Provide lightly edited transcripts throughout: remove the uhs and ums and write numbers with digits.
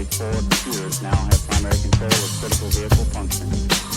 every 4 computers now have primary control of critical vehicle functions.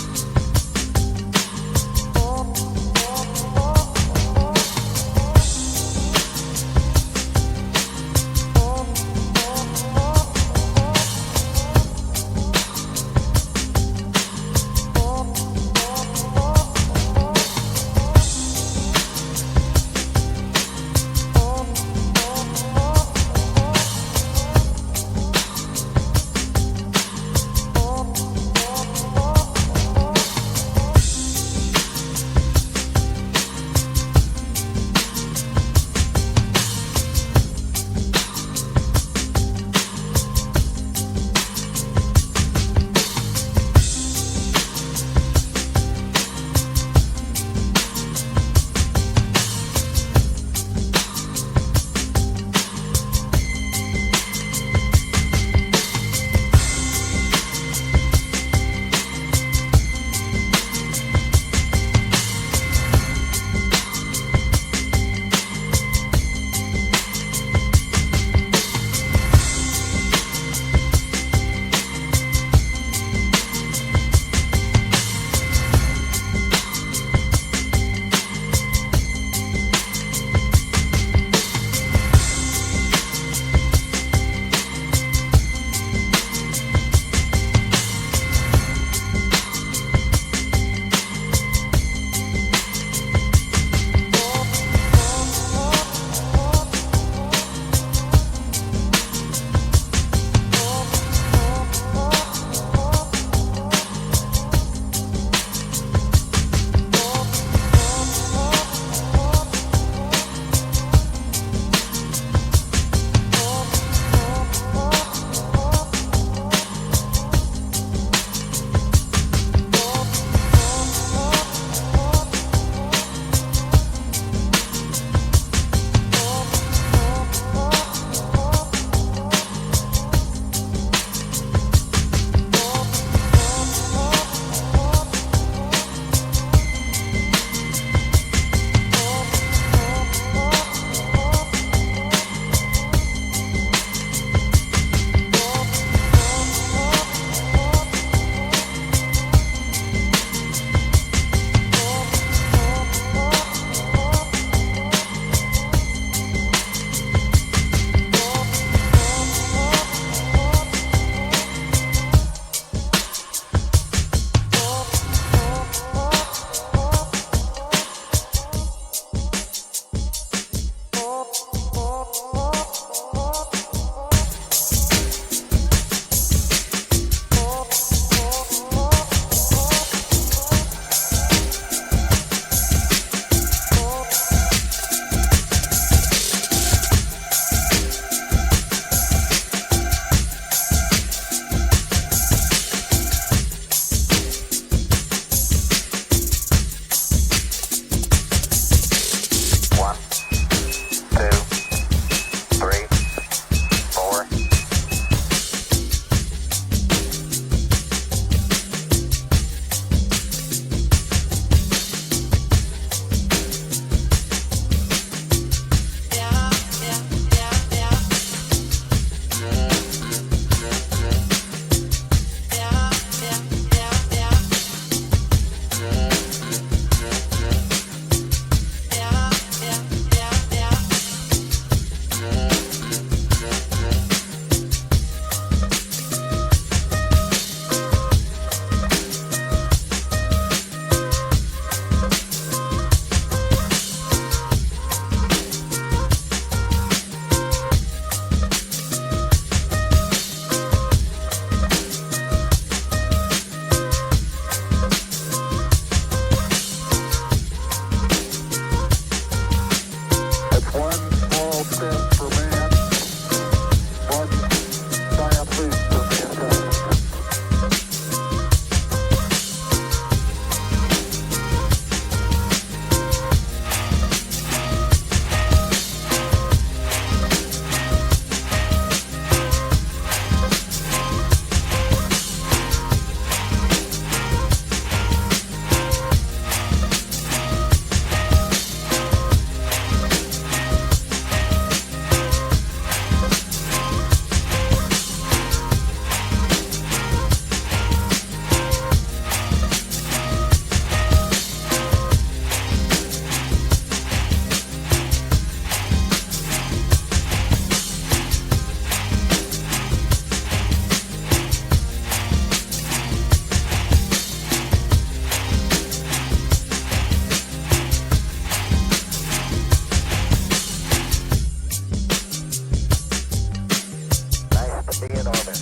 Every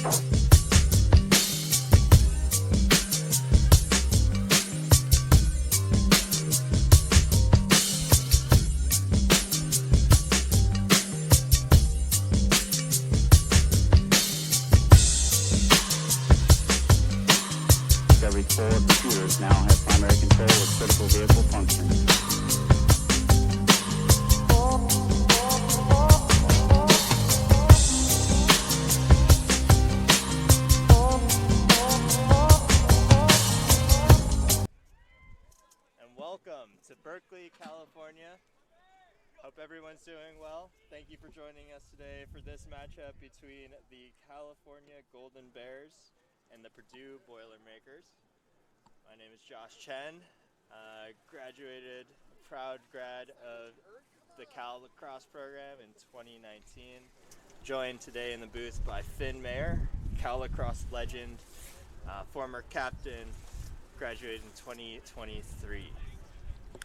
4 computers now have primary control of critical vehicle functions. And welcome to Berkeley, California. Hope everyone's doing well. Thank you for joining us today for this matchup between the California Golden Bears and the Purdue Boilermakers. My name is Josh Chen. Graduated, proud grad of the Lacrosse program in 2019. Joined today in the booth by Finn Mayer, Lacrosse legend, former captain, graduated in 2023.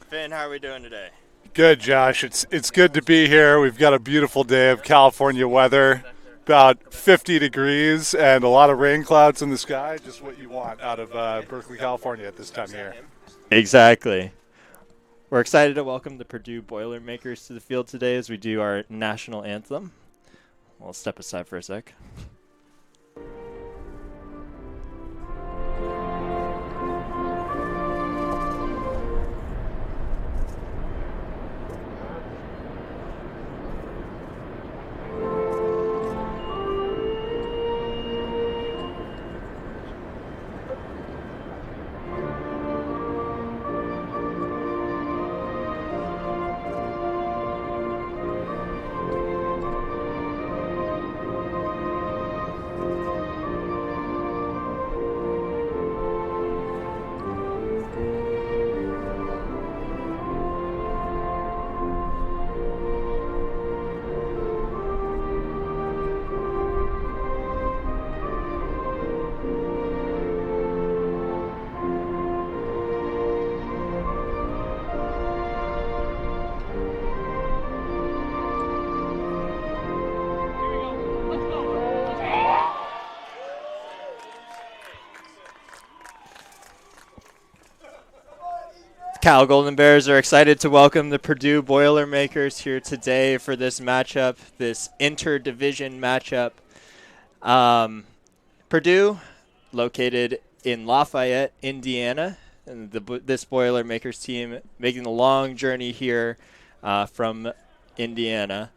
Finn, how are we doing today? Good, Josh. It's good to be here. We've got a beautiful day of California weather, about 50 degrees and a lot of rain clouds in the sky, just what you want out of Berkeley, California at this time of year. Exactly. We're excited to welcome the Purdue Boilermakers to the field today as we do our national anthem. We'll step aside for a sec. Cal Golden Bears are excited to welcome the Purdue Boilermakers here today for this matchup, this interdivision matchup. Purdue, located in Lafayette, Indiana, and this Boilermakers team making the long journey here from Indiana.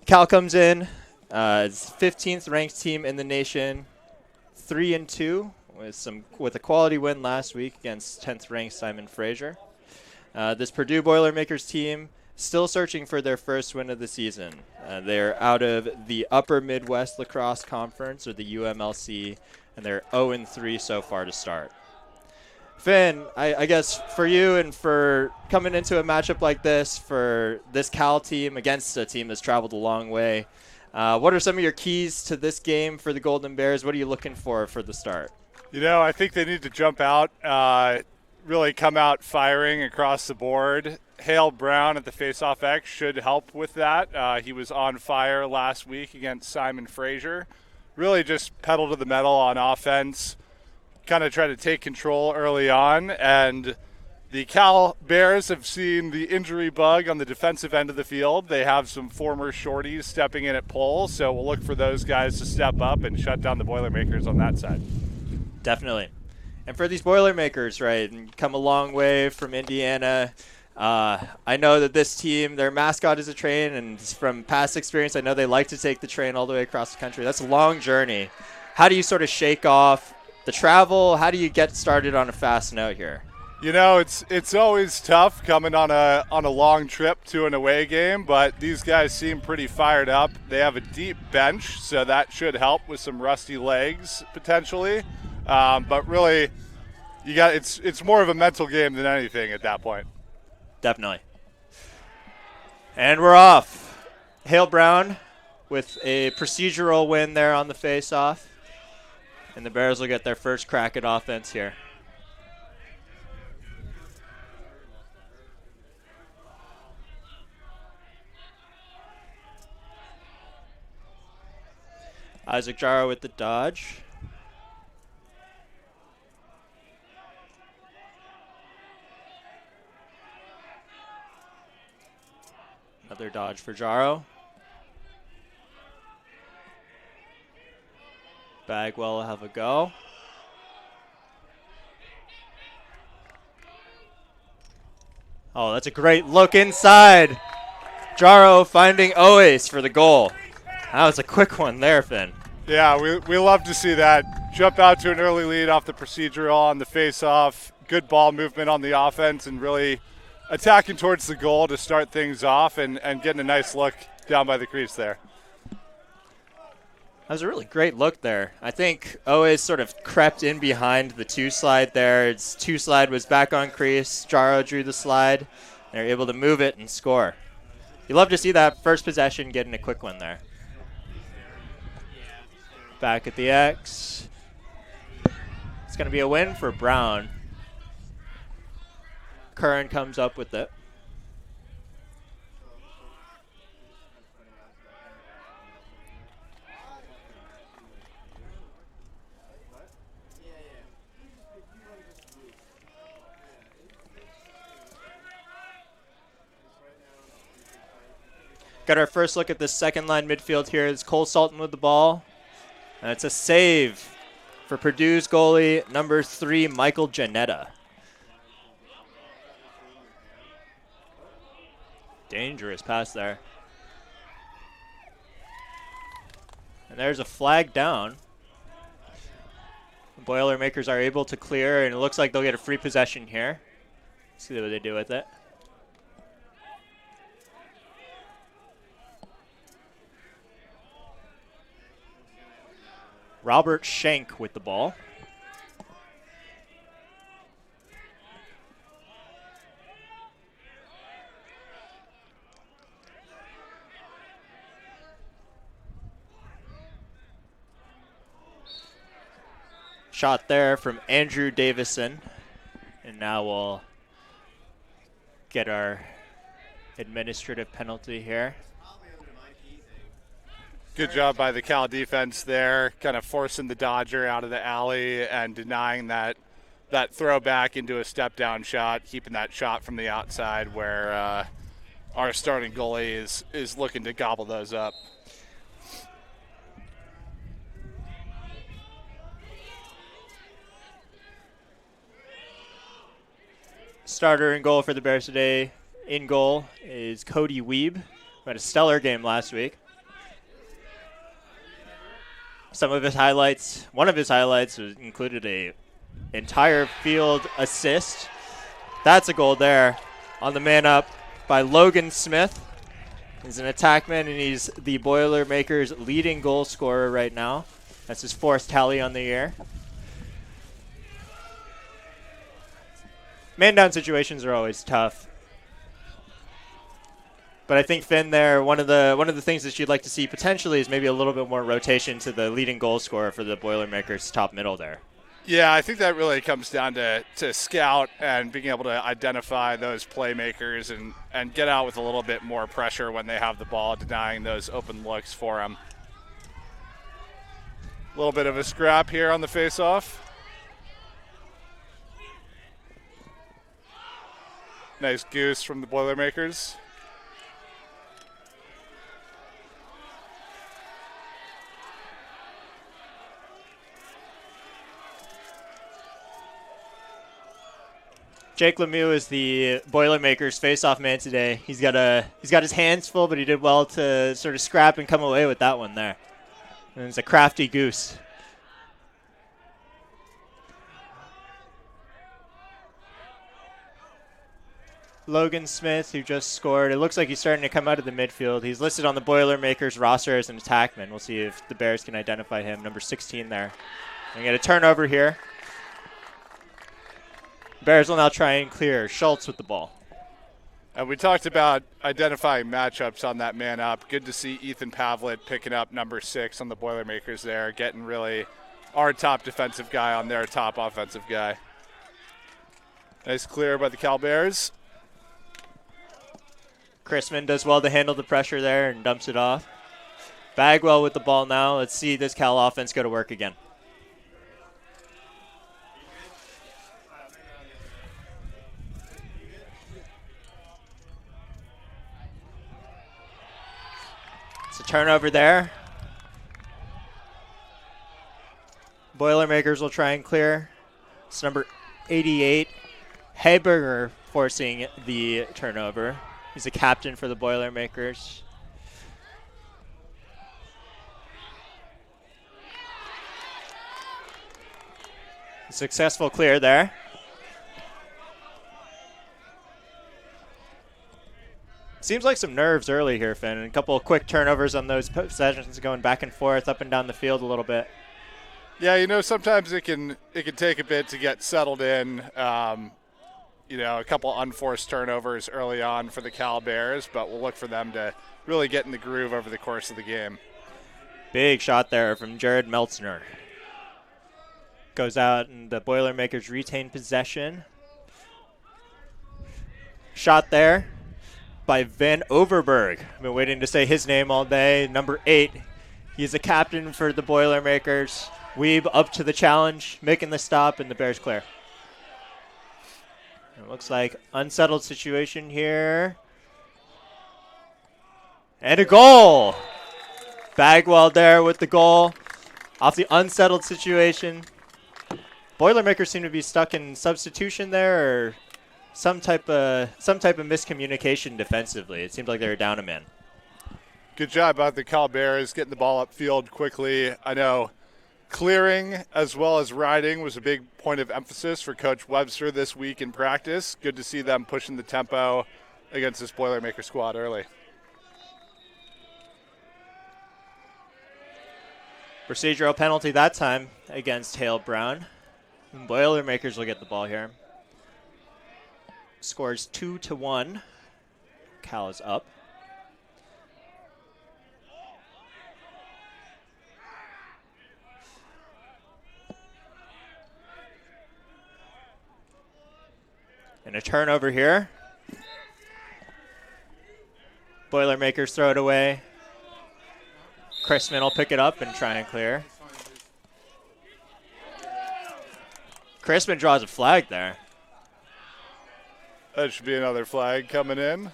Cal comes in as 15th ranked team in the nation, 3-2. With a quality win last week against 10th ranked Simon Fraser. This Purdue Boilermakers team still searching for their first win of the season. They're out of the Upper Midwest Lacrosse Conference, or the UMLC, and they're 0-3 so far to start. Finn, I guess for you and for coming into a matchup like this for this Cal team against a team that's traveled a long way, what are some of your keys to this game for the Golden Bears? What are you looking for the start? You know, I think they need to jump out, really come out firing across the board. Hale Brown at the faceoff X should help with that. He was on fire last week against Simon Fraser. Really just pedal to the metal on offense, kind of try to take control early on. And the Cal Bears have seen the injury bug on the defensive end of the field. They have some former shorties stepping in at pole, so we'll look for those guys to step up and shut down the Boilermakers on that side. Definitely. And for these Boilermakers, right, and come a long way from Indiana. I know that this team, their mascot is a train, and from past experience, I know they like to take the train all the way across the country. That's a long journey. How do you sort of shake off the travel? How do you get started on a fast note here? You know, it's always tough coming on a long trip to an away game, but these guys seem pretty fired up. They have a deep bench, so that should help with some rusty legs potentially. But really, it's more of a mental game than anything at that point. Definitely. And we're off. Hale Brown with a procedural win there on the face-off. And the Bears will get their first crack at offense here. Isaac Jaro with the dodge. Another dodge for Jaro. Bagwell will have a go. Oh, that's a great look inside. Jaro finding Oace for the goal. That was a quick one there, Finn. Yeah, we love to see that. Jump out to an early lead off the procedural on the face-off. Good ball movement on the offense and really attacking towards the goal to start things off and getting a nice look down by the crease there. That was a really great look there. I think Oace sort of crept in behind the 2-slide there. Its 2-slide was back on crease. Jaro drew the slide. They were able to move it and score. You love to see that first possession getting a quick one there. Back at the X. It's going to be a win for Brown. Curran comes up with it. Got our first look at the second line midfield here. It's Cole Sultan with the ball. And it's a save for Purdue's goalie, number 3, Michael Janetta. Dangerous pass there. And there's a flag down. The Boilermakers are able to clear, and it looks like they'll get a free possession here. See what they do with it. Robert Schenk with the ball. Shot there from Andrew Davison. And now we'll get our administrative penalty here. Good job by the Cal defense there, kind of forcing the Dodger out of the alley and denying that throw back into a step-down shot, keeping that shot from the outside where our starting goalie is looking to gobble those up. Starter in goal for the Bears today. In goal is Cody Weeb, who had a stellar game last week. Some of his highlights, one of his highlights included a entire field assist. That's a goal there on the man up by Logan Smith. He's an attackman, and he's the Boilermakers' leading goal scorer right now. That's his 4th tally on the year. Man-down situations are always tough. But I think, Finn, there, one of the things that you'd like to see potentially is maybe a little bit more rotation to the leading goal scorer for the Boilermakers top middle there. Yeah, I think that really comes down to scout and being able to identify those playmakers and get out with a little bit more pressure when they have the ball, denying those open looks for them. A little bit of a scrap here on the face-off. Nice goose from the Boilermakers. Jake Lemieux is the Boilermakers face-off man today. He's got his hands full, but he did well to sort of scrap and come away with that one there. And it's a crafty goose. Logan Smith, who just scored. It looks like he's starting to come out of the midfield. He's listed on the Boilermakers roster as an attackman. We'll see if the Bears can identify him. Number 16 there. We get a turnover here. Bears will now try and clear. Schultz with the ball. And we talked about identifying matchups on that man up. Good to see Ethan Pavlet picking up number 6 on the Boilermakers there, getting really our top defensive guy on their top offensive guy. Nice clear by the Cal Bears. Chrisman does well to handle the pressure there and dumps it off. Bagwell with the ball now. Let's see this Cal offense go to work again. It's a turnover there. Boilermakers will try and clear. It's number 88, Heiberger, forcing the turnover. He's a captain for the Boilermakers. Successful clear there. Seems like some nerves early here, Finn. A couple of quick turnovers on those possessions, going back and forth, up and down the field a little bit. Yeah, sometimes it can take a bit to get settled in. A couple unforced turnovers early on for the Cal Bears, but we'll look for them to really get in the groove over the course of the game. Big shot there from Jared Meltzner. Goes out, and the Boilermakers retain possession. Shot there by Van Overberg. I've been waiting to say his name all day. Number 8. He's a captain for the Boilermakers. Weeb up to the challenge, making the stop, and the Bears clear. It looks like unsettled situation here. And a goal! Bagwell there with the goal off the unsettled situation. Boilermakers seem to be stuck in substitution there, or some type of miscommunication defensively. It seemed like they were down a man. Good job by the Cal Bears getting the ball upfield quickly. I know clearing as well as riding was a big point of emphasis for Coach Webster this week in practice. Good to see them pushing the tempo against this Boilermaker squad early. Procedural penalty that time against Hale Brown. And Boilermakers will get the ball here. Scores 2-1. Cal is up. And a turnover here. Boilermakers throw it away. Chrisman will pick it up and try and clear. Chrisman draws a flag there. That should be another flag coming in.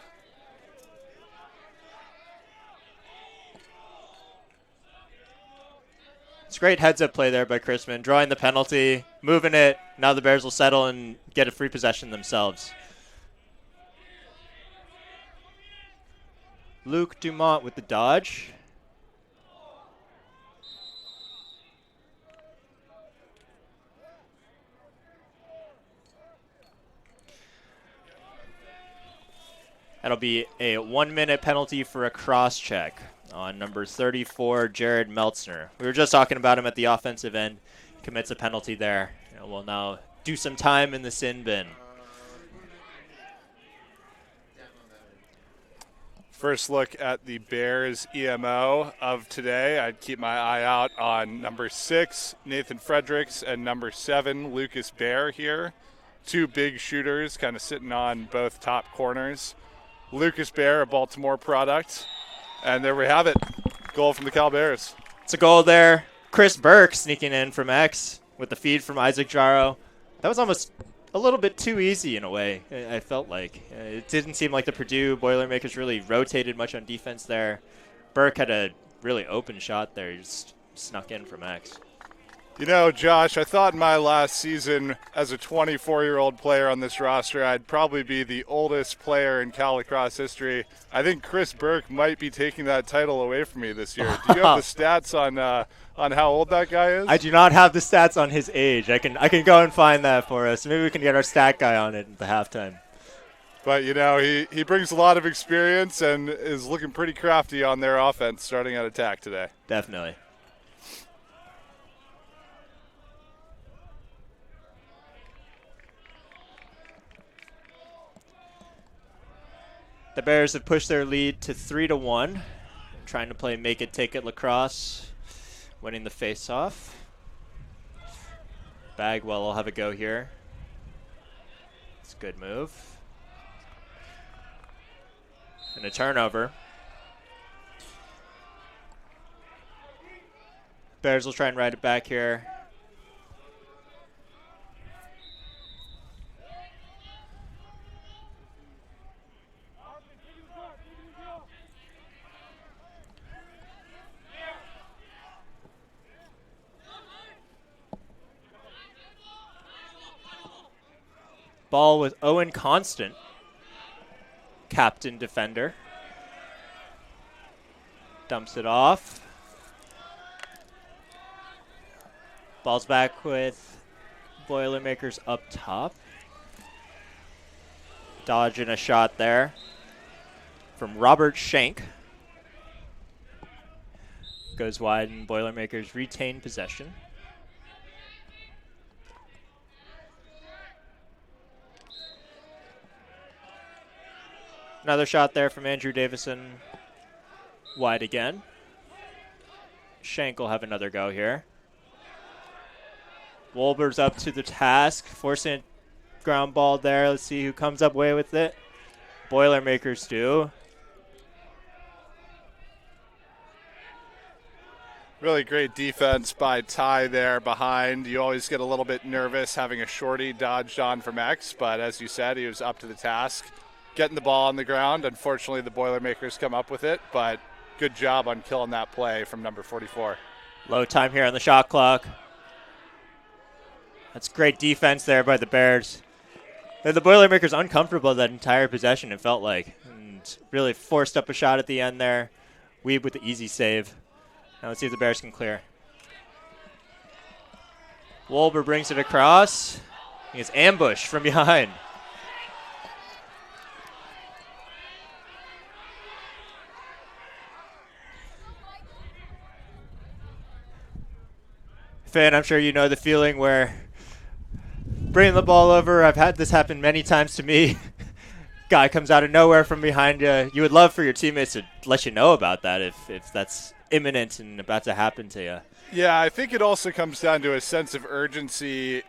It's great heads-up play there by Chrisman, drawing the penalty, moving it. Now the Bears will settle and get a free possession themselves. Luke Dumont with the dodge. That'll be a 1-minute penalty for a cross-check on number 34, Jared Meltzner. We were just talking about him at the offensive end. Commits a penalty there. And we'll now do some time in the sin bin. First look at the Bears EMO of today. I'd keep my eye out on number 6, Nathan Fredericks, and number 7, Lucas Bear here. Two big shooters kind of sitting on both top corners. Lucas Bear, a Baltimore product. And there we have it. Goal from the Cal Bears. It's a goal there. Chris Burke sneaking in from X with the feed from Isaac Jarrow. That was almost a little bit too easy in a way, I felt like. It didn't seem like the Purdue Boilermakers really rotated much on defense there. Burke had a really open shot there. He just snuck in from X. You know, Josh, I thought in my last season as a 24-year-old player on this roster, I'd probably be the oldest player in Cal Lacrosse history. I think Chris Burke might be taking that title away from me this year. Do you have the stats on how old that guy is? I do not have the stats on his age. I can go and find that for us. Maybe we can get our stat guy on it at the halftime. But, you know, he brings a lot of experience and is looking pretty crafty on their offense starting at attack today. Definitely. The Bears have pushed their lead to 3-1, trying to play make it, take it lacrosse, winning the face-off. Bagwell will have a go here. It's a good move. And a turnover. Bears will try and ride it back here. Ball with Owen Constant, captain defender. Dumps it off. Ball's back with Boilermakers up top. Dodging a shot there from Robert Schenk. Goes wide and Boilermakers retain possession. Another shot there from Andrew Davison. Wide again. Schenk will have another go here. Wolber's up to the task, forcing a ground ball there. Let's see who comes up away with it. Boilermakers do. Really great defense by Ty there behind. You always get a little bit nervous having a shorty dodged on from X, but as you said, he was up to the task. Getting the ball on the ground. Unfortunately, the Boilermakers come up with it, but good job on killing that play from number 44. Low time here on the shot clock. That's great defense there by the Bears. The Boilermakers uncomfortable that entire possession, it felt like. And really forced up a shot at the end there. Weeb with the easy save. Now let's see if the Bears can clear. Wolber brings it across. He gets ambushed from behind. Finn, I'm sure you know the feeling where bringing the ball over, I've had this happen many times to me. Guy comes out of nowhere from behind you. You would love for your teammates to let you know about that if that's imminent and about to happen to you. Yeah, I think it also comes down to a sense of urgency.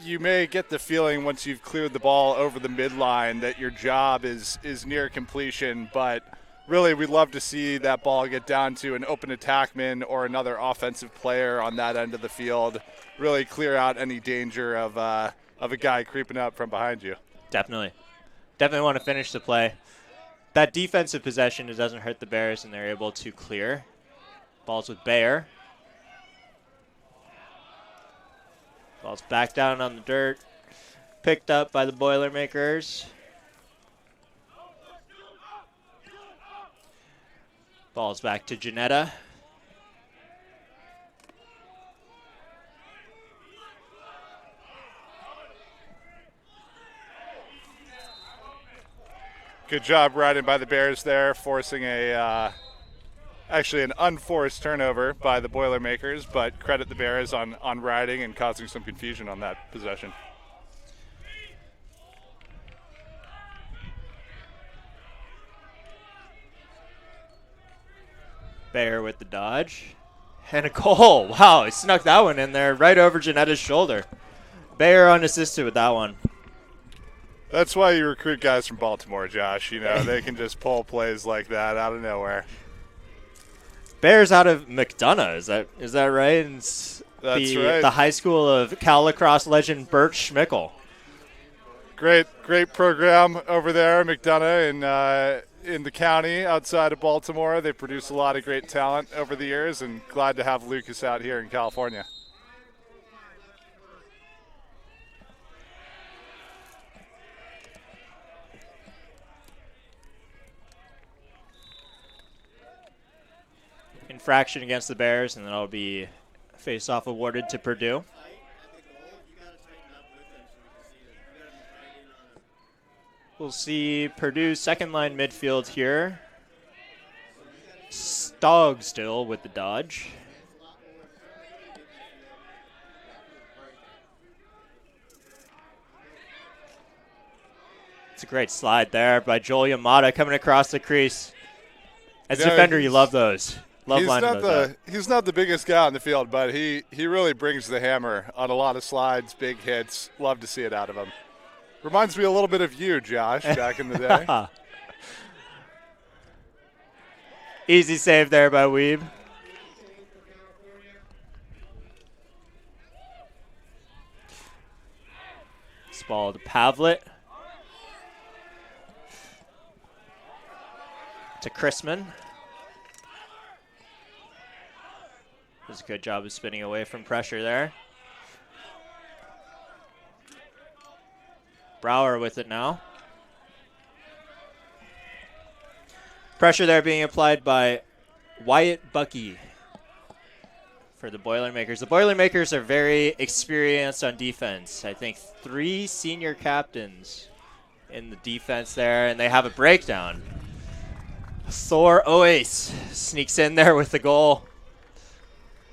You may get the feeling once you've cleared the ball over the midline that your job is near completion, but really we'd love to see that ball get down to an open attackman or another offensive player on that end of the field. Really clear out any danger of a guy creeping up from behind you. Definitely want to finish the play. That defensive possession, it doesn't hurt the Bears, and they're able to clear. Ball's with Bayer. Ball's back down on the dirt. Picked up by the Boilermakers. Ball's back to Janetta. Good job riding by the Bears there, forcing actually an unforced turnover by the Boilermakers, but credit the Bears on riding and causing some confusion on that possession. Bayer with the dodge. And a goal. Wow, he snuck that one in there right over Janetta's shoulder. Bayer unassisted with that one. That's why you recruit guys from Baltimore, Josh. You know, they can just pull plays like that out of nowhere. Bayer's out of McDonough, is that right? And That's right. The high school of Cal lacrosse legend Bert Schmickel. Great program over there, McDonough, in the county outside of Baltimore. They produce a lot of great talent over the years, and glad to have Lucas out here in California. Infraction against the Bears, and that'll be face-off awarded to Purdue. We'll see Purdue's second-line midfield here. Stogg still with the dodge. It's a great slide there by Joel Yamada coming across the crease. As a defender, you love those. Love lining those up. He's not the biggest guy on the field, but he really brings the hammer on a lot of slides, big hits. Love to see it out of him. Reminds me a little bit of you, Josh, back in the day. Easy save there by Weeb. Loose ball to Pavlet. To Chrisman. Does a good job of spinning away from pressure there. Brower with it now. Pressure there being applied by Wyatt Bucky for the Boilermakers. The Boilermakers are very experienced on defense. I think 3 senior captains in the defense there, and they have a breakdown. Thor Oace sneaks in there with the goal.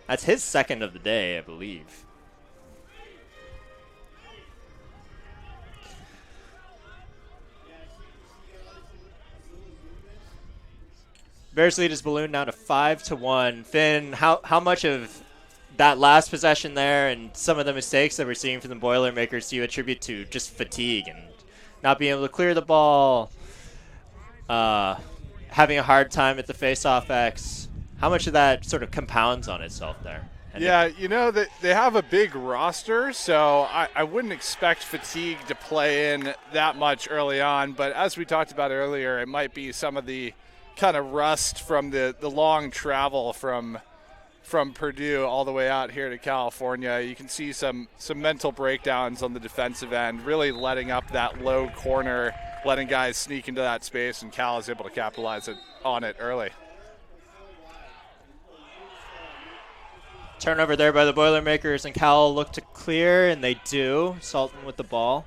That's his second of the day, I believe. Bears lead his balloon down to 5-1. Finn, how much of that last possession there and some of the mistakes that we're seeing from the Boilermakers do you attribute to just fatigue and not being able to clear the ball, having a hard time at the face-off X? How much of that sort of compounds on itself there? Yeah, they have a big roster, so I wouldn't expect fatigue to play in that much early on. But as we talked about earlier, it might be some of the kind of rust from the long travel from Purdue all the way out here to California. You can see some mental breakdowns on the defensive end, really letting up that low corner, letting guys sneak into that space, and Cal is able to capitalize on it early. Turnover there by the Boilermakers, and Cal look to clear, and they do. Sultan with the ball.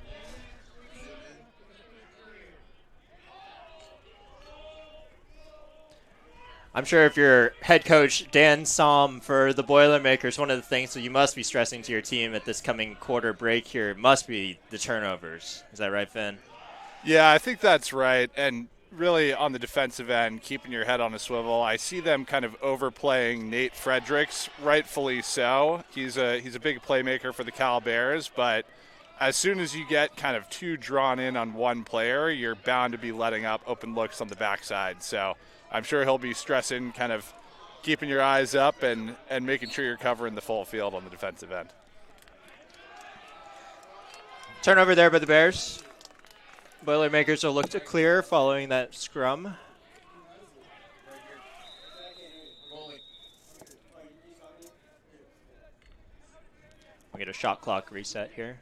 I'm sure if you're head coach Dan Somm for the Boilermakers, one of the things that you must be stressing to your team at this coming quarter break here must be the turnovers. Is that right, Finn? Yeah, I think that's right. And really on the defensive end, keeping your head on a swivel. I see them kind of overplaying Nate Fredericks, rightfully so. He's a big playmaker for the Cal Bears, but as soon as you get kind of too drawn in on one player, you're bound to be letting up open looks on the backside. So I'm sure he'll be stressing kind of keeping your eyes up and making sure you're covering the full field on the defensive end. Turnover there by the Bears. Boilermakers will look to clear following that scrum. We'll get a shot clock reset here.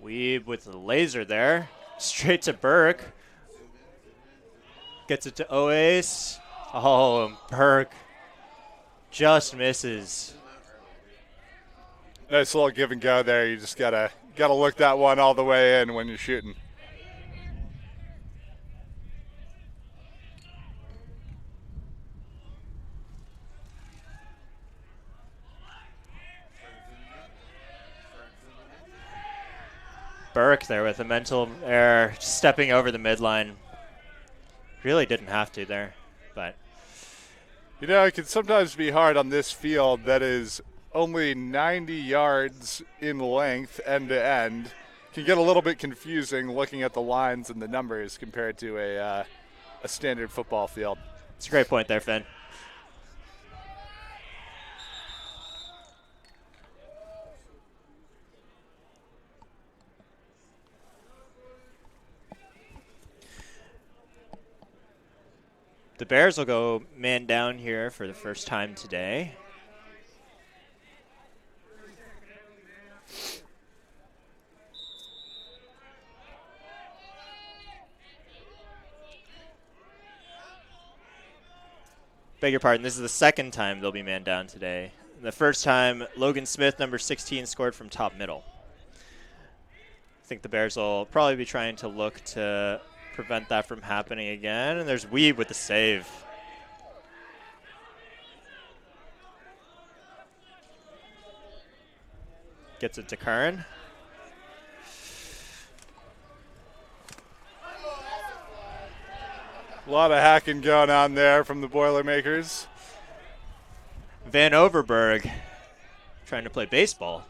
Weeb with the laser there. Straight to Burke. Gets it to Oace. Oh, and Burke just misses. Nice little give and go there. You just gotta look that one all the way in when you're shooting. Burke there with a mental error, stepping over the midline. Really didn't have to there, but. You know, it can sometimes be hard on this field that is only 90 yards in length end to end. Can get a little bit confusing looking at the lines and the numbers compared to a standard football field. It's a great point there, Finn. The Bears will go man down here for the first time today. Beg your pardon, this is the second time they'll be man down today. The first time, Logan Smith, number 16, scored from top middle. I think the Bears will probably be trying to look to prevent that from happening again. And there's Weeb with the save. Gets it to Curran. A lot of hacking going on there from the Boilermakers. Van Overberg trying to play baseball.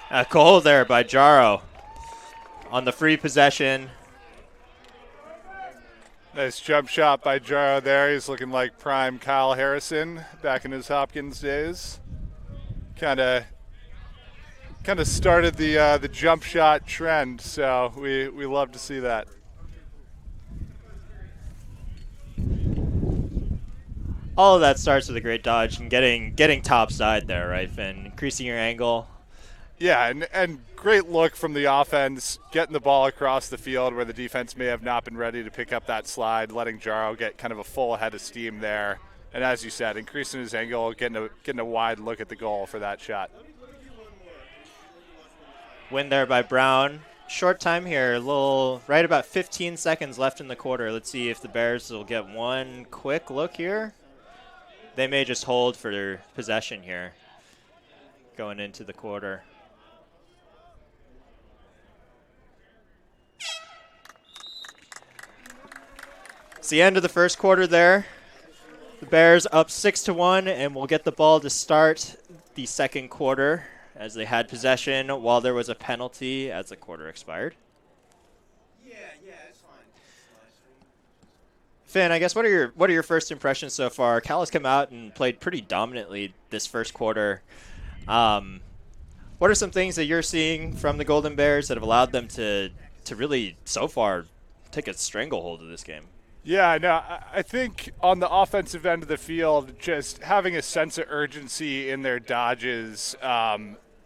A goal there by Jaro on the free possession. Nice jump shot by Jaro there. He's looking like prime Kyle Harrison back in his Hopkins days. Kind of started the jump shot trend, so we love to see that. All of that starts with a great dodge and getting top side there, right, Finn? Increasing your angle. Yeah, and great look from the offense, getting the ball across the field where the defense may have not been ready to pick up that slide, letting Jaro get kind of a full head of steam there. And as you said, increasing his angle, getting a wide look at the goal for that shot. Win there by Brown. Short time here, right about 15 seconds left in the quarter. Let's see if the Bears will get one quick look here. They may just hold for their possession here going into the quarter. It's the end of the first quarter there. The Bears up 6-1, and we'll get the ball to start the second quarter as they had possession while there was a penalty as the quarter expired. Yeah, it's fine. Finn, I guess what are your first impressions so far? Cal has come out and played pretty dominantly this first quarter. What are some things that you're seeing from the Golden Bears that have allowed them to really so far take a stranglehold of this game? Yeah, no, I think on the offensive end of the field, just having a sense of urgency in their dodges,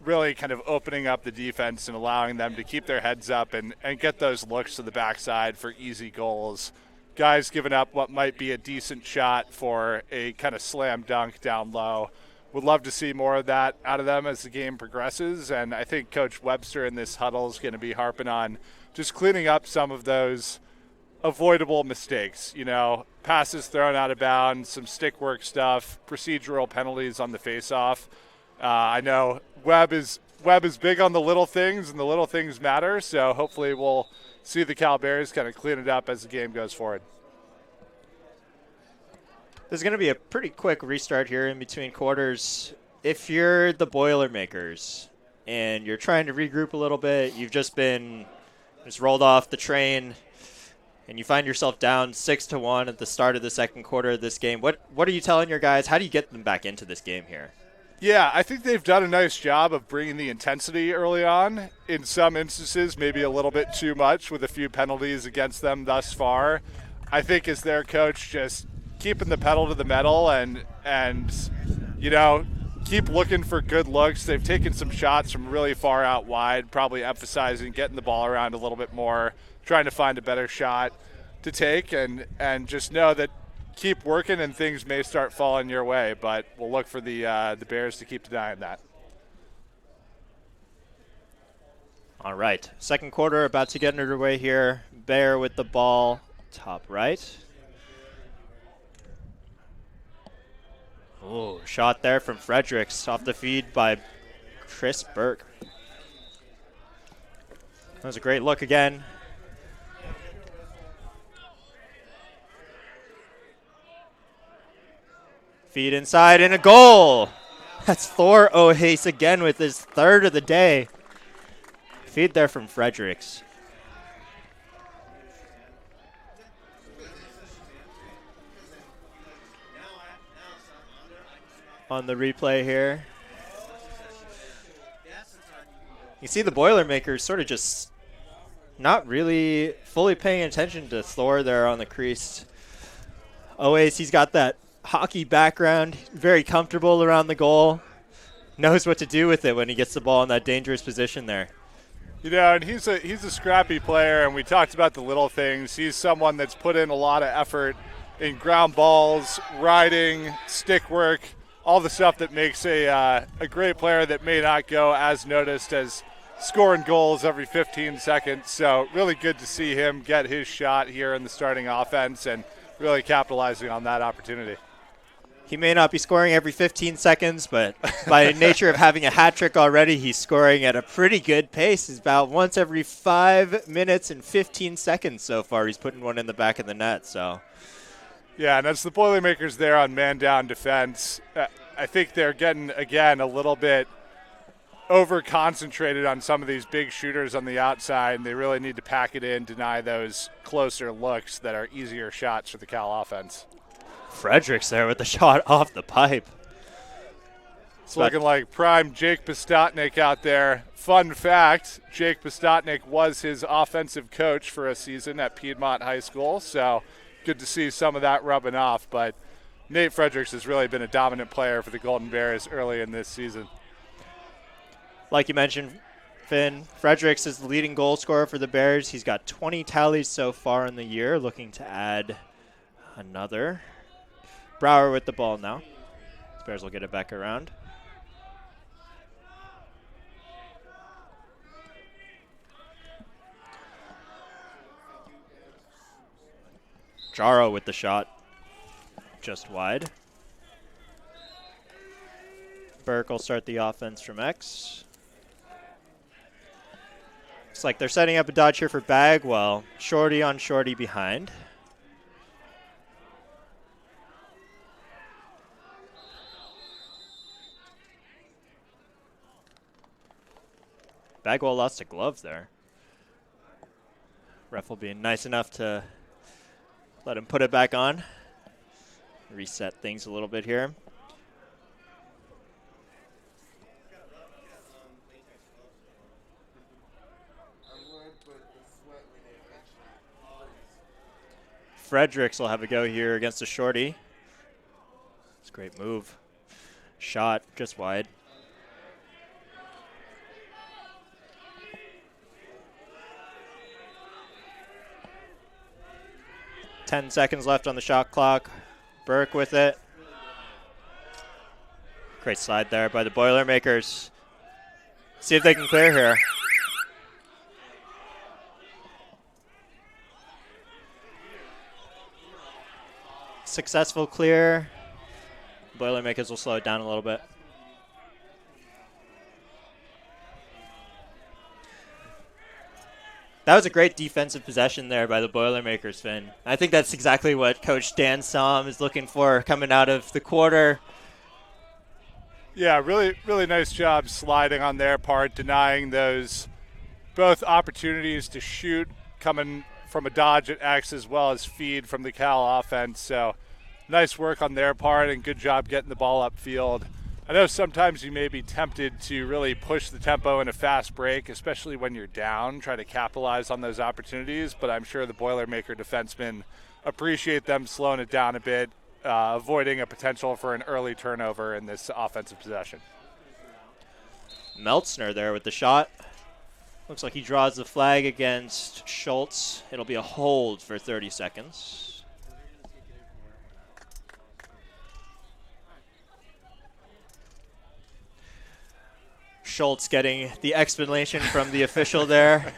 really kind of opening up the defense and allowing them to keep their heads up and get those looks to the backside for easy goals. Guys giving up what might be a decent shot for a kind of slam dunk down low. Would love to see more of that out of them as the game progresses, and I think Coach Webster in this huddle is going to be harping on just cleaning up some of those avoidable mistakes, passes thrown out of bounds, some stick work stuff, procedural penalties on the face-off. I know Webb is big on the little things, and the little things matter, so hopefully we'll see the Cal Bears kind of clean it up as the game goes forward. There's going to be a pretty quick restart here in between quarters. If you're the Boilermakers and you're trying to regroup a little bit, you've just rolled off the train, and you find yourself down 6-1 at the start of the second quarter of this game. What are you telling your guys? How do you get them back into this game here? Yeah, I think they've done a nice job of bringing the intensity early on. In some instances, maybe a little bit too much with a few penalties against them thus far. I think as their coach, just keeping the pedal to the metal and keep looking for good looks. They've taken some shots from really far out wide, probably emphasizing getting the ball around a little bit more, trying to find a better shot to take, and just know that keep working and things may start falling your way, but we'll look for the Bears to keep denying that. All right, second quarter about to get underway here. Bear with the ball, top right. Oh, shot there from Fredericks off the feed by Chris Burke. That was a great look again. Feed inside and a goal. That's Thor O'Hace again with his third of the day. Feed there from Fredericks. On the replay here, you see the Boilermakers sort of just not really fully paying attention to Thor there on the crease. O'Hace, he's got that hockey background, very comfortable around the goal, knows what to do with it when he gets the ball in that dangerous position there. And he's a scrappy player, and we talked about the little things. He's someone that's put in a lot of effort in ground balls, riding, stick work, all the stuff that makes a great player that may not go as noticed as scoring goals every 15 seconds. So really good to see him get his shot here in the starting offense and really capitalizing on that opportunity. He may not be scoring every 15 seconds, but by nature of having a hat trick already, he's scoring at a pretty good pace. It's about once every 5 minutes and 15 seconds so far. He's putting one in the back of the net. So, yeah, and as the Boilermakers there on man-down defense, I think they're getting, again, a little bit over-concentrated on some of these big shooters on the outside, and they really need to pack it in, deny those closer looks that are easier shots for the Cal offense. Fredericks there with the shot off the pipe. It's looking like prime Jake Pistotnik out there. Fun fact, Jake Pistotnik was his offensive coach for a season at Piedmont High School, so good to see some of that rubbing off. But Nate Fredericks has really been a dominant player for the Golden Bears early in this season. Like you mentioned, Finn, Fredericks is the leading goal scorer for the Bears. He's got 20 tallies so far in the year, looking to add another. Brower with the ball now. The Bears will get it back around. Jaro with the shot, just wide. Burke will start the offense from X. Looks like they're setting up a dodge here for Bagwell. Shorty on shorty behind. Bagwell lost a glove there. Ref will be nice enough to let him put it back on. Reset things a little bit here. Fredericks will have a go here against a shorty. It's a great move. Shot just wide. Ten seconds left on the shot clock. Burke with it. Great slide there by the Boilermakers. See if they can clear here. Successful clear. Boilermakers will slow it down a little bit. That was a great defensive possession there by the Boilermakers, Finn. I think that's exactly what Coach Dan Somm is looking for coming out of the quarter. Yeah, really, really nice job sliding on their part, denying those both opportunities to shoot coming from a dodge at X as well as feed from the Cal offense. So nice work on their part and good job getting the ball upfield. I know sometimes you may be tempted to really push the tempo in a fast break, especially when you're down, try to capitalize on those opportunities, but I'm sure the Boilermaker defensemen appreciate them slowing it down a bit, avoiding a potential for an early turnover in this offensive possession. Meltzner there with the shot. Looks like he draws the flag against Schultz. It'll be a hold for 30 seconds. Schultz getting the explanation from the official there.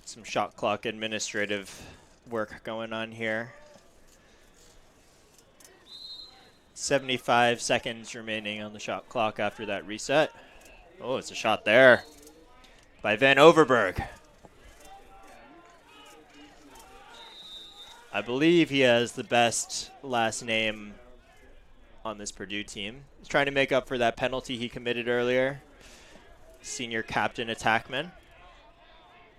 Some shot clock administrative work going on here. 75 seconds remaining on the shot clock after that reset. Oh, it's a shot there by Van Overberg. I believe he has the best last name on this Purdue team. He's trying to make up for that penalty he committed earlier. Senior captain attackman.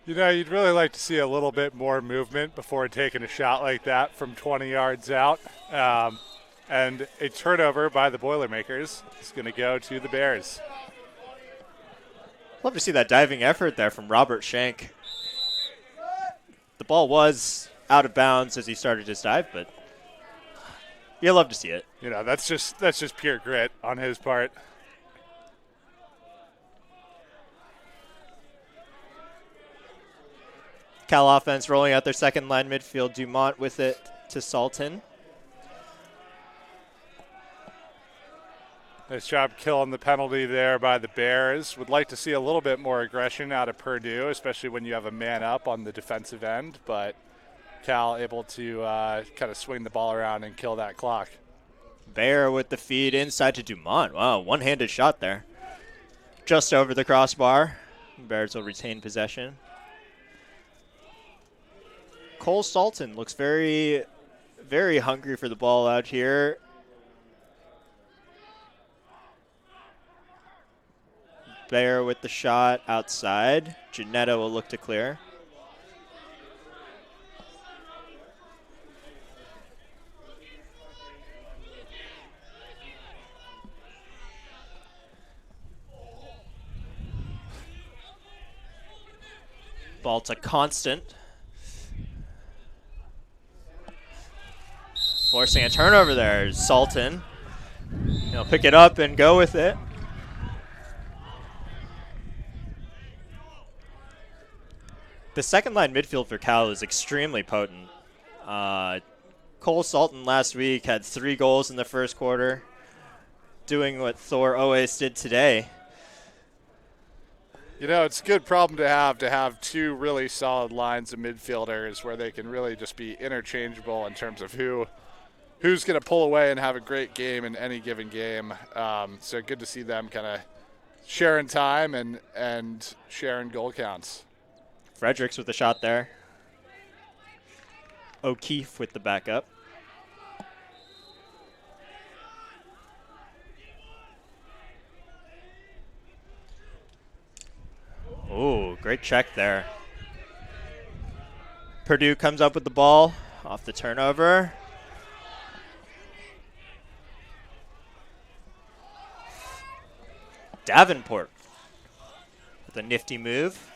You know, you'd really like to see a little bit more movement before taking a shot like that from 20 yards out. And a turnover by the Boilermakers is going to go to the Bears. Love to see that diving effort there from Robert Schenk. The ball was out of bounds as he started his dive, but you love to see it. You know, that's just pure grit on his part. Cal offense rolling out their second line midfield. Dumont with it to Salton. Nice job killing the penalty there by the Bears. Would like to see a little bit more aggression out of Purdue, especially when you have a man up on the defensive end, but Cal able to kind of swing the ball around and kill that clock. Bear with the feed inside to Dumont. Wow, one-handed shot there. Just over the crossbar. Bears will retain possession. Cole Salton looks very, very hungry for the ball out here. Bear with the shot outside. Janetta will look to clear. Ball to Constant. Forcing a turnover there. Salton. He'll pick it up and go with it. The second line midfield for Cal is extremely potent. Cole Salton last week had 3 goals in the first quarter, doing what Thor Oes did today. You know, it's a good problem to have 2 really solid lines of midfielders where they can really just be interchangeable in terms of who's going to pull away and have a great game in any given game. So good to see them kind of sharing time and sharing goal counts. Fredericks with the shot there. O'Keefe with the backup. Oh, great check there. Purdue comes up with the ball off the turnover. Davenport with a nifty move.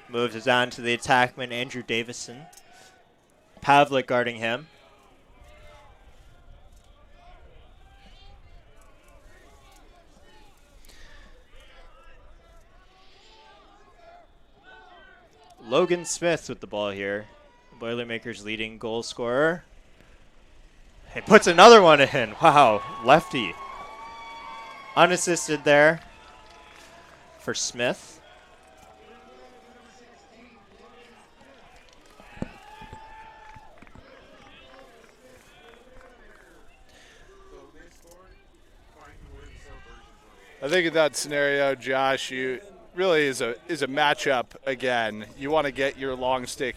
Moves it on to the attackman, Andrew Davison. Pavlik guarding him. Logan Smith with the ball here. Boilermakers leading goal scorer. He puts another one in. Wow, lefty. Unassisted there for Smith. I think in that scenario, Josh, you really is a matchup again. You want to get your long stick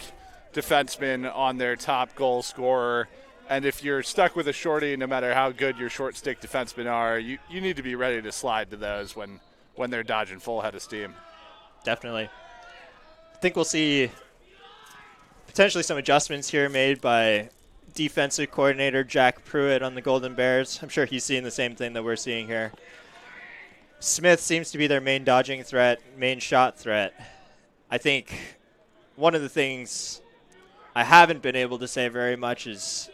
defenseman on their top goal scorer, and if you're stuck with a shorty, no matter how good your short stick defensemen are, you need to be ready to slide to those when they're dodging full head of steam. Definitely. I think we'll see potentially some adjustments here made by defensive coordinator Jack Pruitt on the Golden Bears. I'm sure he's seeing the same thing that we're seeing here. Smith seems to be their main dodging threat, main shot threat. I think one of the things I haven't been able to say very much is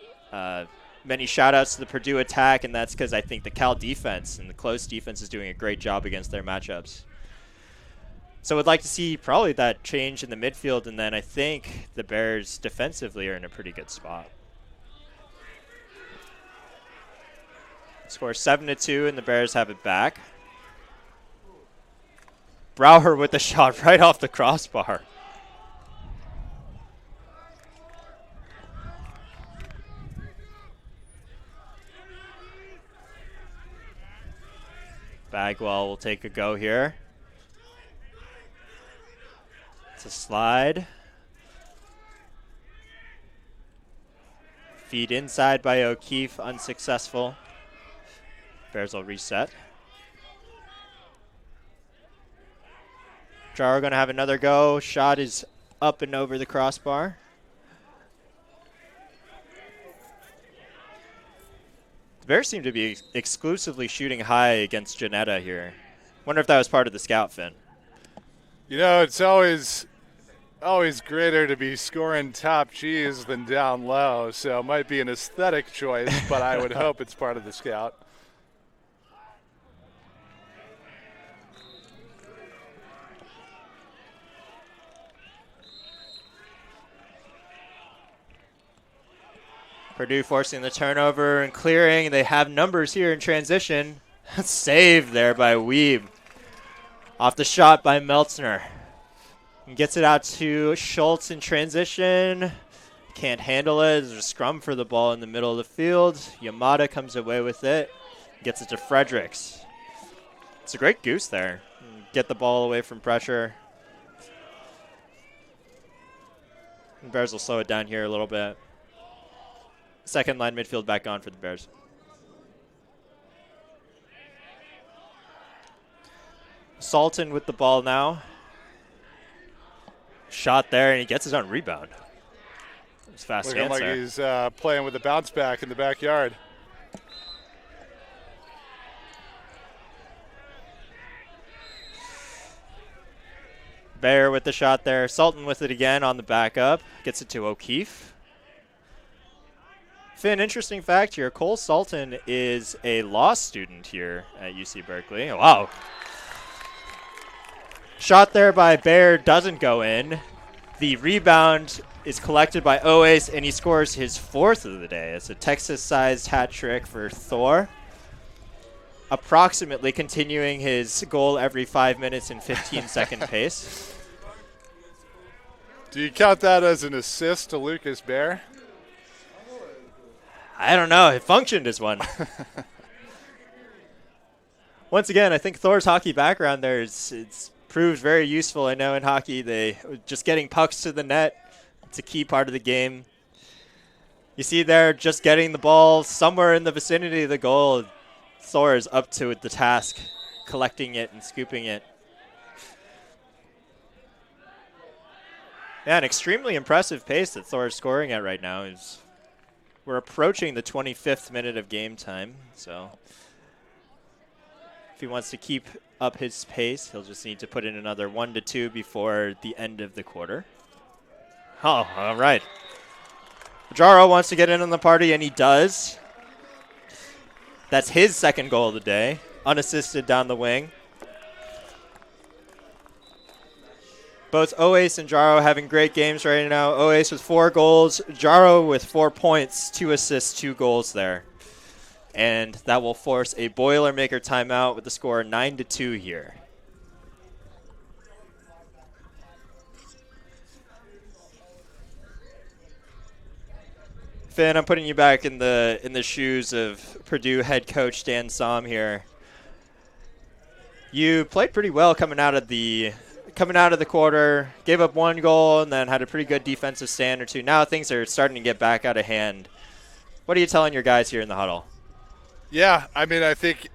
many shout-outs to the Purdue attack, and that's because I think the Cal defense and the close defense is doing a great job against their matchups. So I'd like to see probably that change in the midfield, and then I think the Bears defensively are in a pretty good spot. Score 7-2, and the Bears have it back. Brouwer with the shot right off the crossbar. Bagwell will take a go here. It's a slide. Feed inside by O'Keefe, unsuccessful. Bears will reset. Jar going to have another go. Shot is up and over the crossbar. The Bears seem to be exclusively shooting high against Janetta here. Wonder if that was part of the scout, Finn. You know, it's always greater to be scoring top G's than down low, so it might be an aesthetic choice, but I would hope it's part of the scout. Purdue forcing the turnover and clearing. They have numbers here in transition. Save there by Weeb. Off the shot by Meltzner. And gets it out to Schultz in transition. can't handle it. There's a scrum for the ball in the middle of the field. Yamada comes away with it, gets it to Fredericks. It's a great goose there. Get the ball away from pressure. And Bears will slow it down here a little bit. Second line midfield back on for the Bears. Salton with the ball now. Shot there, and he gets his own rebound. It's fast Looking hands like there. he's playing with a bounce back in the backyard. Bear with the shot there. Salton with it again on the backup. Gets it to O'Keefe. Finn, interesting fact here. Cole Salton is a law student here at UC Berkeley. Oh, wow. Shot there by Bear doesn't go in. The rebound is collected by Oace, and he scores his 4th of the day. It's a Texas-sized hat trick for Thor. Approximately continuing his goal every 5 minutes and 15-second pace. Do you count that as an assist to Lucas Bear? I don't know. It functioned as one. Once again, I think Thor's hockey background there it's proved very useful. I know in hockey, just getting pucks to the net, it's a key part of the game. You see there, just getting the ball somewhere in the vicinity of the goal. Thor is up to the task, collecting it and scooping it. Yeah, an extremely impressive pace that Thor is scoring at right now. We're approaching the 25th minute of game time, so if he wants to keep up his pace, he'll just need to put in another 1 to 2 before the end of the quarter. Oh, all right. Jaro wants to get in on the party, and he does. That's his second goal of the day, unassisted down the wing. Both Oace and Jaro having great games right now. Oace with 4 goals, Jaro with 4 points, 2 assists, 2 goals there. And that will force a Boilermaker timeout with the score 9 to 2 here. Finn, I'm putting you back in the shoes of Purdue head coach Dan Somm here. You played pretty well coming out of the quarter, gave up 1 goal, and then had a pretty good defensive stand or two. Now things are starting to get back out of hand. What are you telling your guys here in the huddle? Yeah, I mean, I think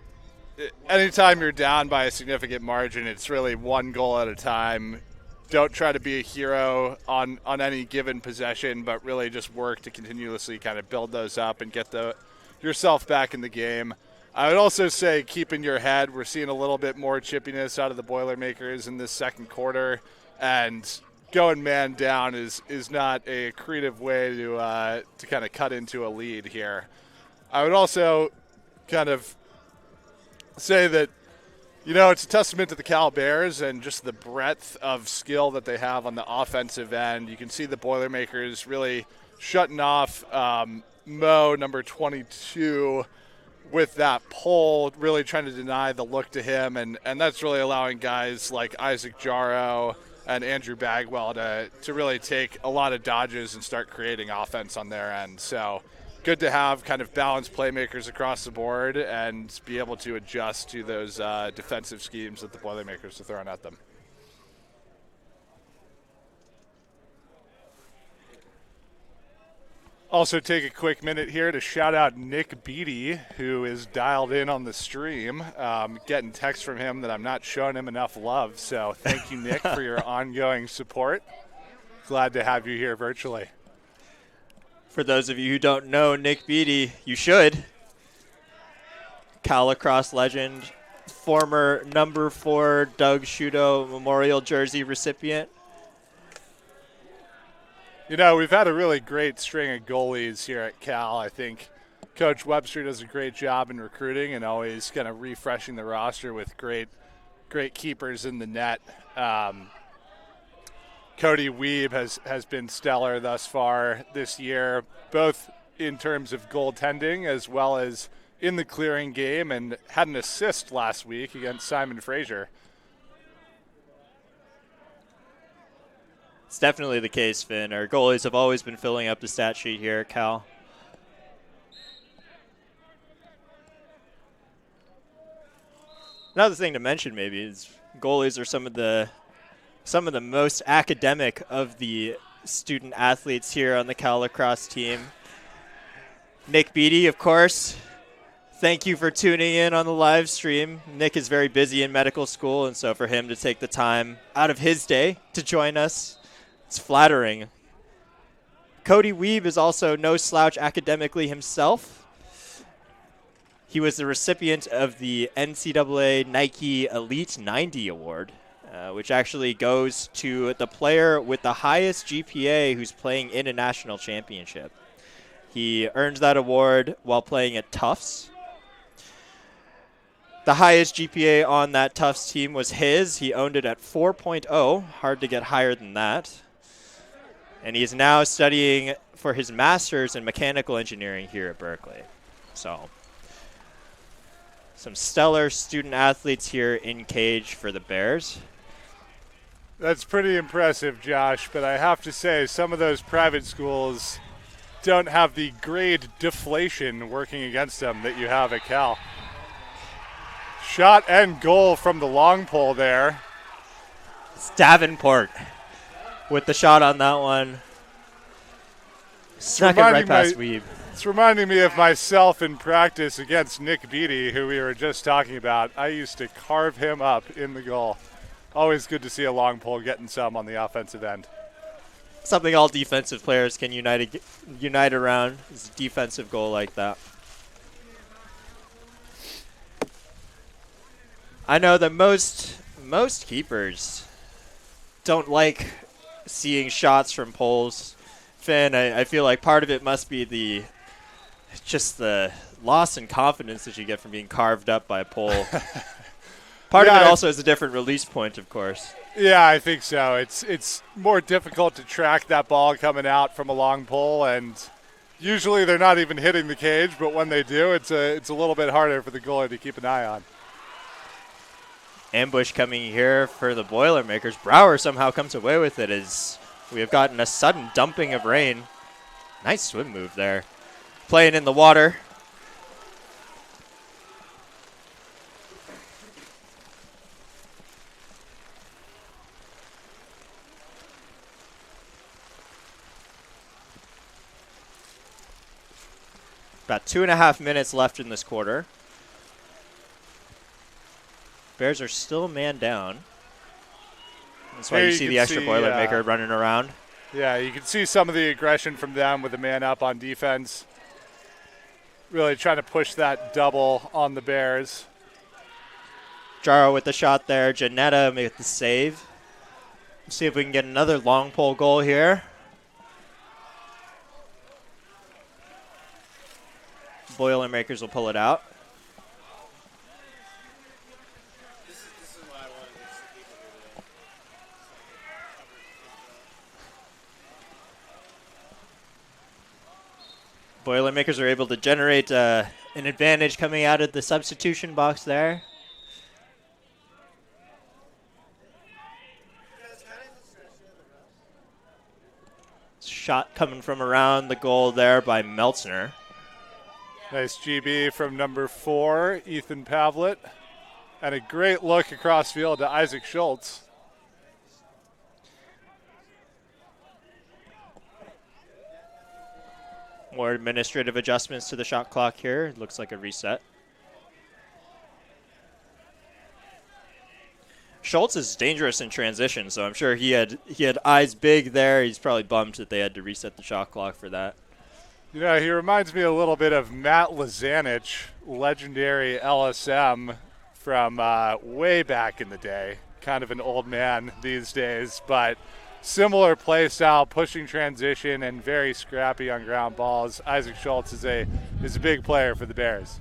anytime you're down by a significant margin, it's really 1 goal at a time. Don't try to be a hero on any given possession, but really just work to continuously kind of build those up and get yourself back in the game. I would also say keep in your head, we're seeing a little bit more chippiness out of the Boilermakers in this second quarter, and going man down is not a creative way to kind of cut into a lead here. I would also kind of say that, it's a testament to the Cal Bears and just the breadth of skill that they have on the offensive end. You can see the Boilermakers really shutting off Mo, number 22, with that pull, really trying to deny the look to him. And that's really allowing guys like Isaac Jaro and Andrew Bagwell to really take a lot of dodges and start creating offense on their end. So good to have kind of balanced playmakers across the board and be able to adjust to those defensive schemes that the Boilermakers are throwing at them. Also take a quick minute here to shout out Nick Beatty, who is dialed in on the stream. Getting texts from him that I'm not showing him enough love. So thank you, Nick, for your ongoing support. Glad to have you here virtually. For those of you who don't know Nick Beatty, you should. Cal Lacrosse legend, former number 4 Doug Shudo Memorial Jersey recipient. We've had a really great string of goalies here at Cal. I think Coach Webster does a great job in recruiting and always kind of refreshing the roster with great keepers in the net. Cody Weeb has been stellar thus far this year, both in terms of goaltending as well as in the clearing game, and had an assist last week against Simon Fraser. It's definitely the case, Finn. Our goalies have always been filling up the stat sheet here at Cal. Another thing to mention maybe is goalies are some of the most academic of the student athletes here on the Cal Lacrosse team. Nick Beattie, of course. Thank you for tuning in on the live stream. Nick is very busy in medical school, and so for him to take the time out of his day to join us, it's flattering. Cody Weeb is also no slouch academically himself. He was the recipient of the NCAA Nike Elite 90 Award, which actually goes to the player with the highest GPA who's playing in a national championship. He earned that award while playing at Tufts. The highest GPA on that Tufts team was his. He owned it at 4.0. Hard to get higher than that. And he's now studying for his master's in mechanical engineering here at Berkeley. So, some stellar student athletes here in Cage for the Bears. That's pretty impressive, Josh, but I have to say some of those private schools don't have the grade deflation working against them that you have at Cal. Shot and goal from the long pole there. It's Davenport with the shot on that one. Snuck it right past Weeb. It's reminding me of myself in practice against Nick Beattie, who we were just talking about. I used to carve him up in the goal. Always good to see a long pole getting some on the offensive end. Something all defensive players can unite around is a defensive goal like that. I know that most keepers don't like seeing shots from poles. Finn, I feel like part of it must be just the loss in confidence that you get from being carved up by a pole. Part of it also is a different release point, of course. Yeah, I think so. It's more difficult to track that ball coming out from a long pole, and usually they're not even hitting the cage, but when they do, it's a little bit harder for the goalie to keep an eye on. Ambush coming here for the Boilermakers. Brower somehow comes away with it as we have gotten a sudden dumping of rain. Nice swim move there. Playing in the water. About 2.5 minutes left in this quarter. Bears are still man down. That's why you see the extra Boilermaker running around. Yeah, you can see some of the aggression from them with the man up on defense. Really trying to push that double on the Bears. Jaro with the shot there. Janetta made the save. Let's see if we can get another long pole goal here. Boilermakers will pull it out. Boilermakers are able to generate an advantage coming out of the substitution box there. Shot coming from around the goal there by Meltzner. Nice GB from number 4, Ethan Pavlet. And a great look across field to Isaac Schultz. More administrative adjustments to the shot clock here. It looks like a reset. Schultz is dangerous in transition, so I'm sure he had eyes big there. He's probably bummed that they had to reset the shot clock for that. You know, he reminds me a little bit of Matt Lazanich, legendary LSM from way back in the day. Kind of an old man these days, but similar play style, pushing transition, and very scrappy on ground balls. Isaac Schultz is a big player for the Bears.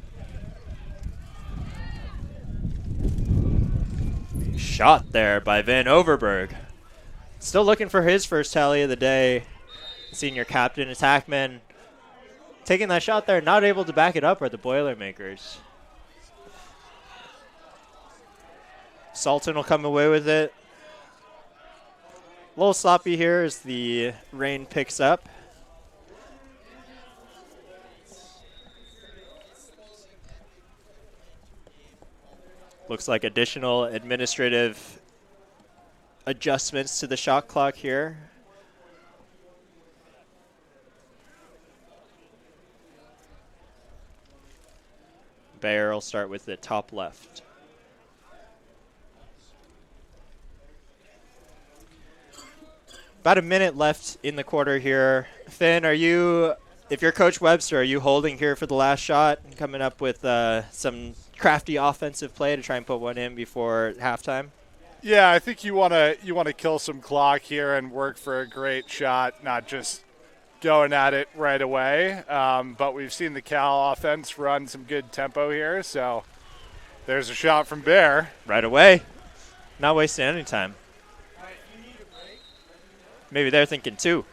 Shot there by Van Overberg. Still looking for his first tally of the day. Senior captain, attackman, taking that shot there, not able to back it up are the Boilermakers. Sultan will come away with it. A little sloppy here as the rain picks up. Looks like additional administrative adjustments to the shot clock here. Bayer will start with the top left. About a minute left in the quarter here. Finn, if you're Coach Webster, are you holding here for the last shot and coming up with some crafty offensive play to try and put one in before halftime? Yeah, I think you want to kill some clock here and work for a great shot, not just going at it right away. But we've seen the Cal offense run some good tempo here, so there's a shot from Bear. Right away. Not wasting any time. Maybe they're thinking two.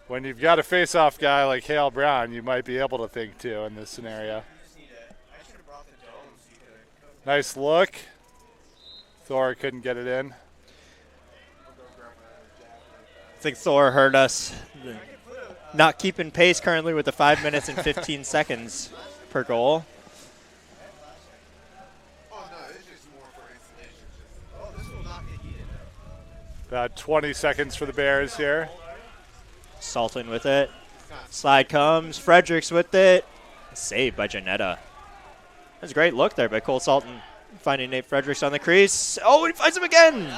When you've got a face-off guy like Hale Brown, you might be able to think two in this scenario. Nice look. Thor couldn't get it in. I think Thor heard us not keeping pace currently with the 5 minutes and 15 seconds per goal. About 20 seconds for the Bears here. Salton with it. Slide comes. Fredericks with it. Saved by Janetta. That's a great look there by Cole Salton. Finding Nate Fredericks on the crease. Oh, he finds him again.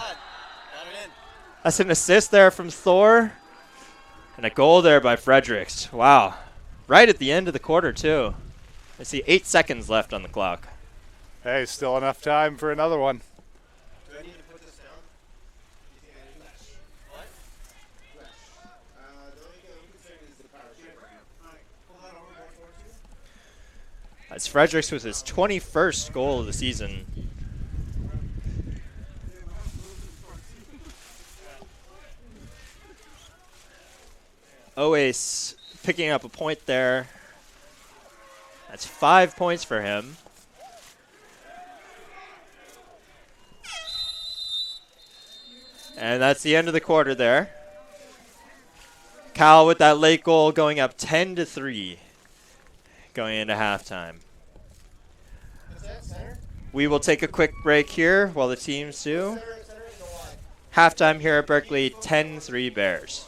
That's an assist there from Thor. And a goal there by Fredericks. Wow. Right at the end of the quarter, too. I see 8 seconds left on the clock. Hey, still enough time for another one. As Fredericks with his 21st goal of the season. Oace picking up a point there. That's 5 points for him. And that's the end of the quarter there. Cal with that late goal going up 10-3 going into halftime. We will take a quick break here while the teams do. Halftime here at Berkeley, 10-3 Bears.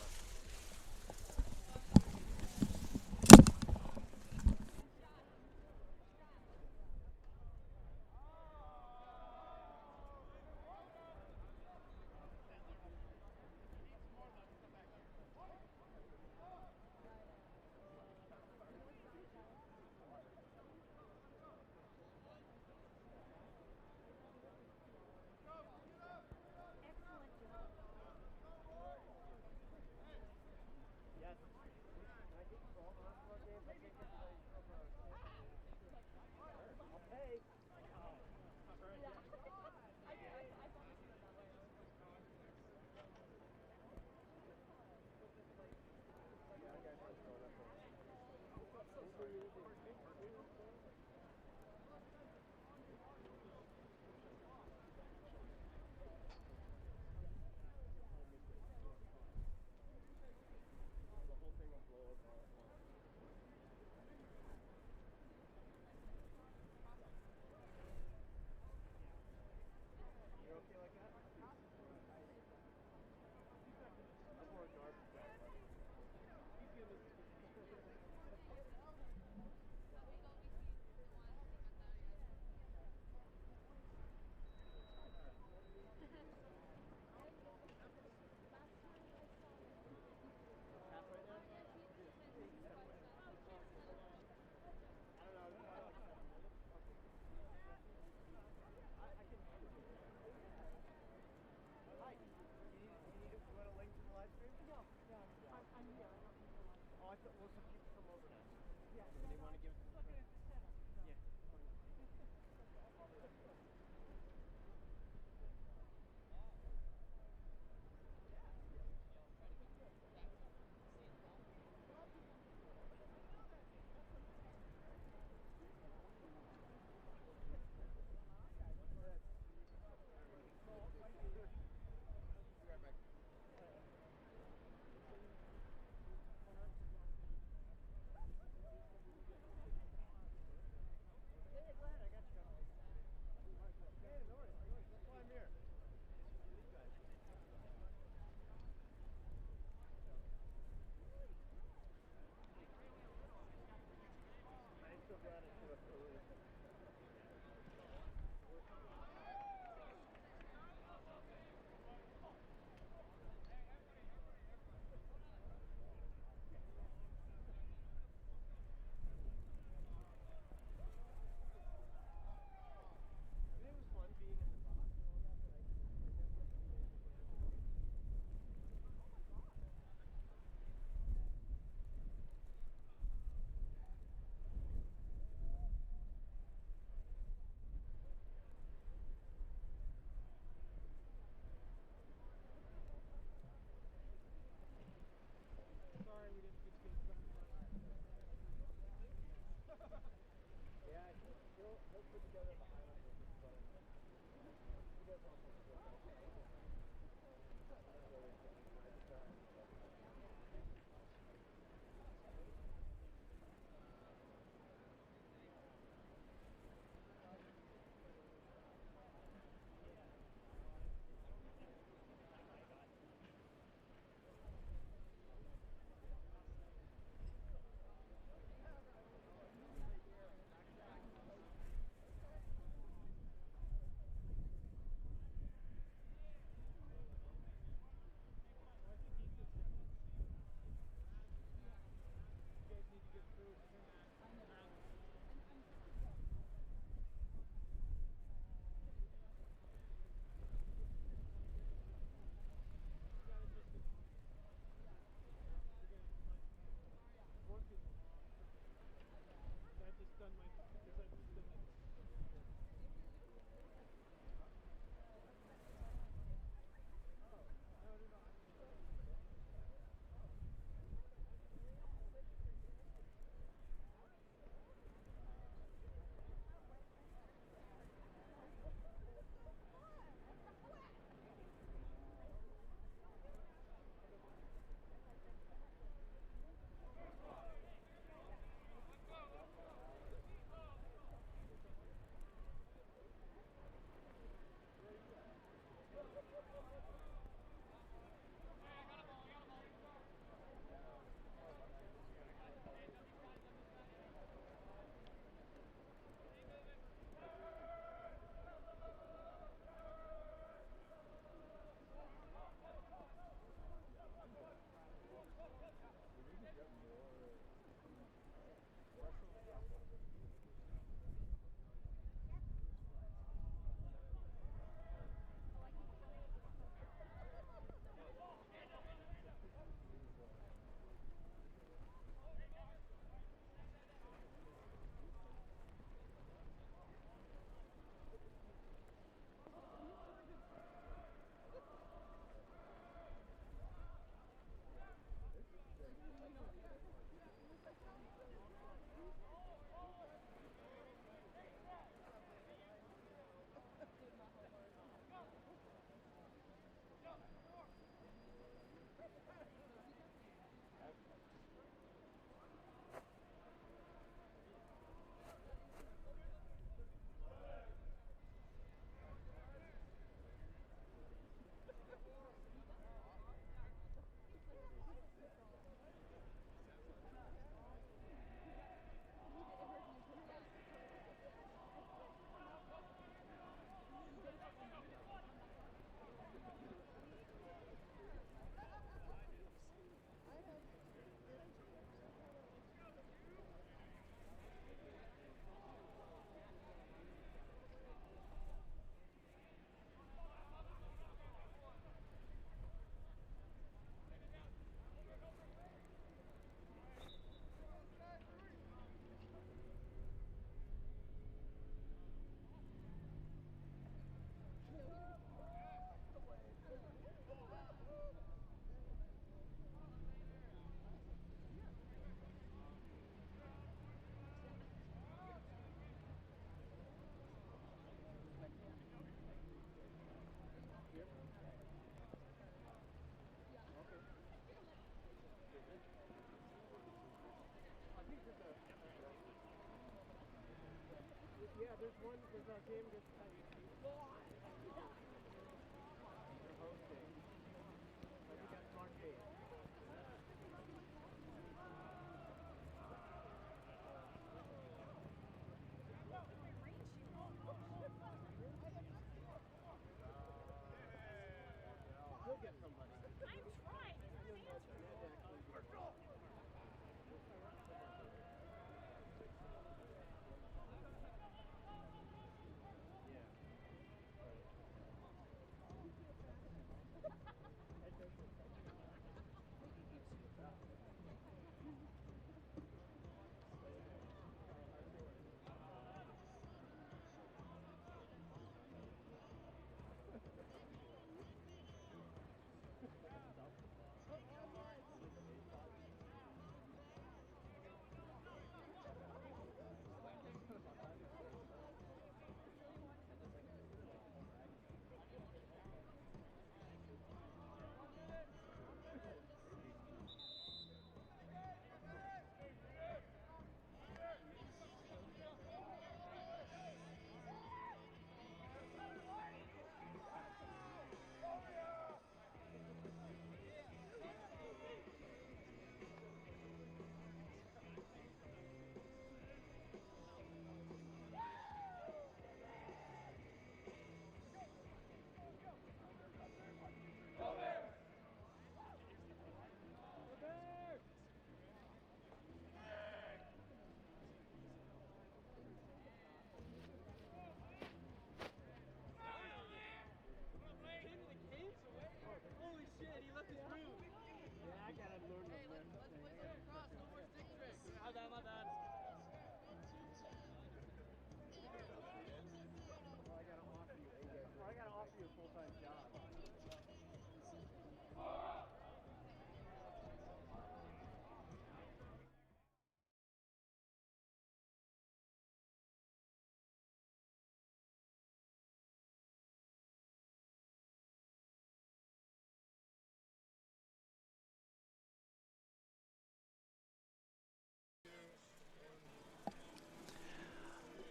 Yeah, there's a game against They're hosting. I think that's March 8th. He'll get somebody. I'm trying. Yeah.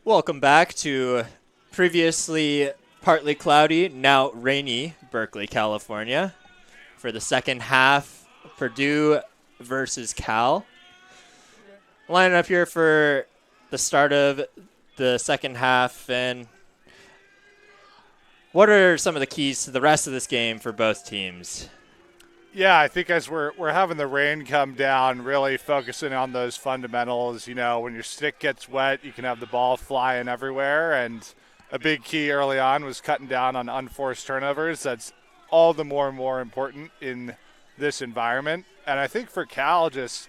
Welcome back to previously partly cloudy, now rainy Berkeley, California for the second half, Purdue versus Cal. Lining up here for the start of the second half, and what are some of the keys to the rest of this game for both teams? Yeah, I think as we're having the rain come down, really focusing on those fundamentals. You know, when your stick gets wet, you can have the ball flying everywhere. And a big key early on was cutting down on unforced turnovers. That's all the more important in this environment. And I think for Cal, just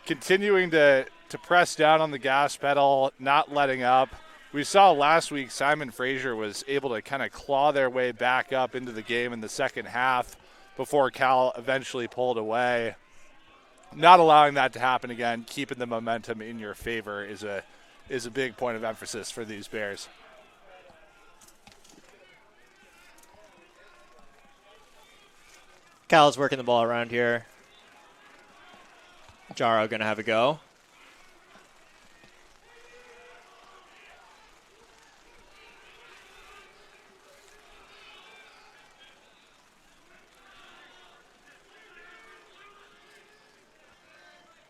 continuing to press down on the gas pedal, not letting up. We saw last week Simon Frazier was able to kind of claw their way back up into the game in the second half before Cal eventually pulled away. Not allowing that to happen again, keeping the momentum in your favor is a big point of emphasis for these Bears. Cal's working the ball around here. Jaro going to have a go.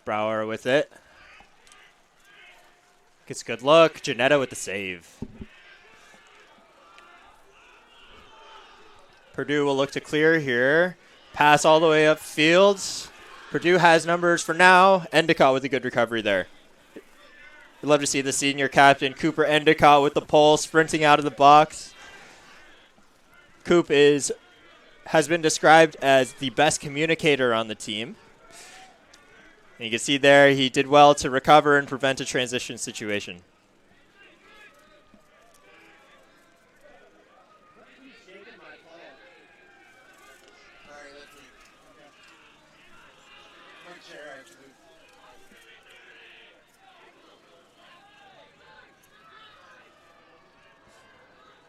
Brower with it. Gets a good look. Janetta with the save. Purdue will look to clear here. Pass all the way upfield. Purdue has numbers for now. Endicott with a good recovery there. We'd love to see the senior captain, Cooper Endicott, with the pole, sprinting out of the box. Coop has been described as the best communicator on the team. And you can see there he did well to recover and prevent a transition situation.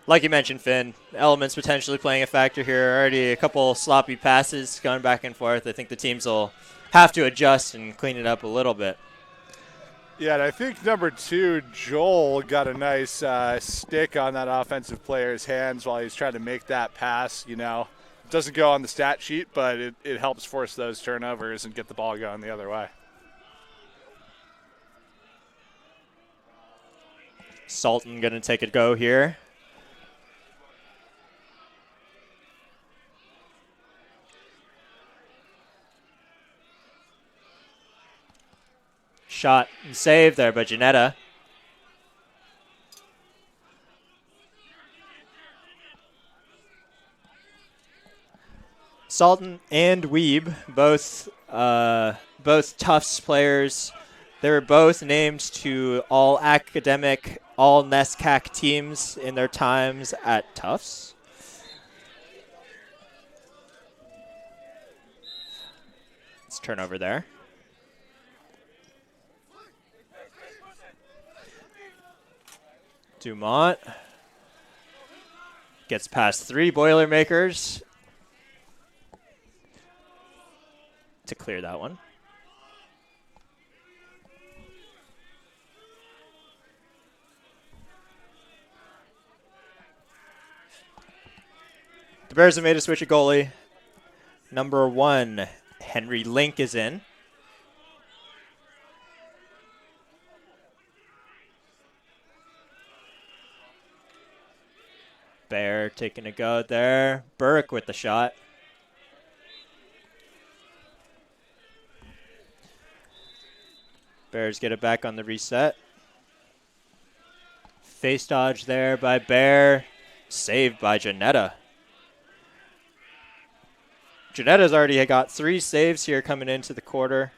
Like you mentioned, Finn, elements potentially playing a factor here. Already a couple sloppy passes going back and forth. I think the teams will have to adjust and clean it up a little bit. Yeah, and I think number 2, Joel, got a nice stick on that offensive player's hands while he's trying to make that pass. You know, it doesn't go on the stat sheet, but it helps force those turnovers and get the ball going the other way. Sultan going to take a go here. Shot and save there by Janetta. Sultan and Weeb, both Tufts players. They were both named to all academic, all NESCAC teams in their times at Tufts. Let's turn over there. Dumont gets past 3 Boilermakers to clear that one. The Bears have made a switch at goalie. Number 1, Henry Link is in. Bear taking a go there. Burke with the shot. Bears get it back on the reset. Face dodge there by Bear. Saved by Janetta. Janetta's already got 3 saves here coming into the quarter.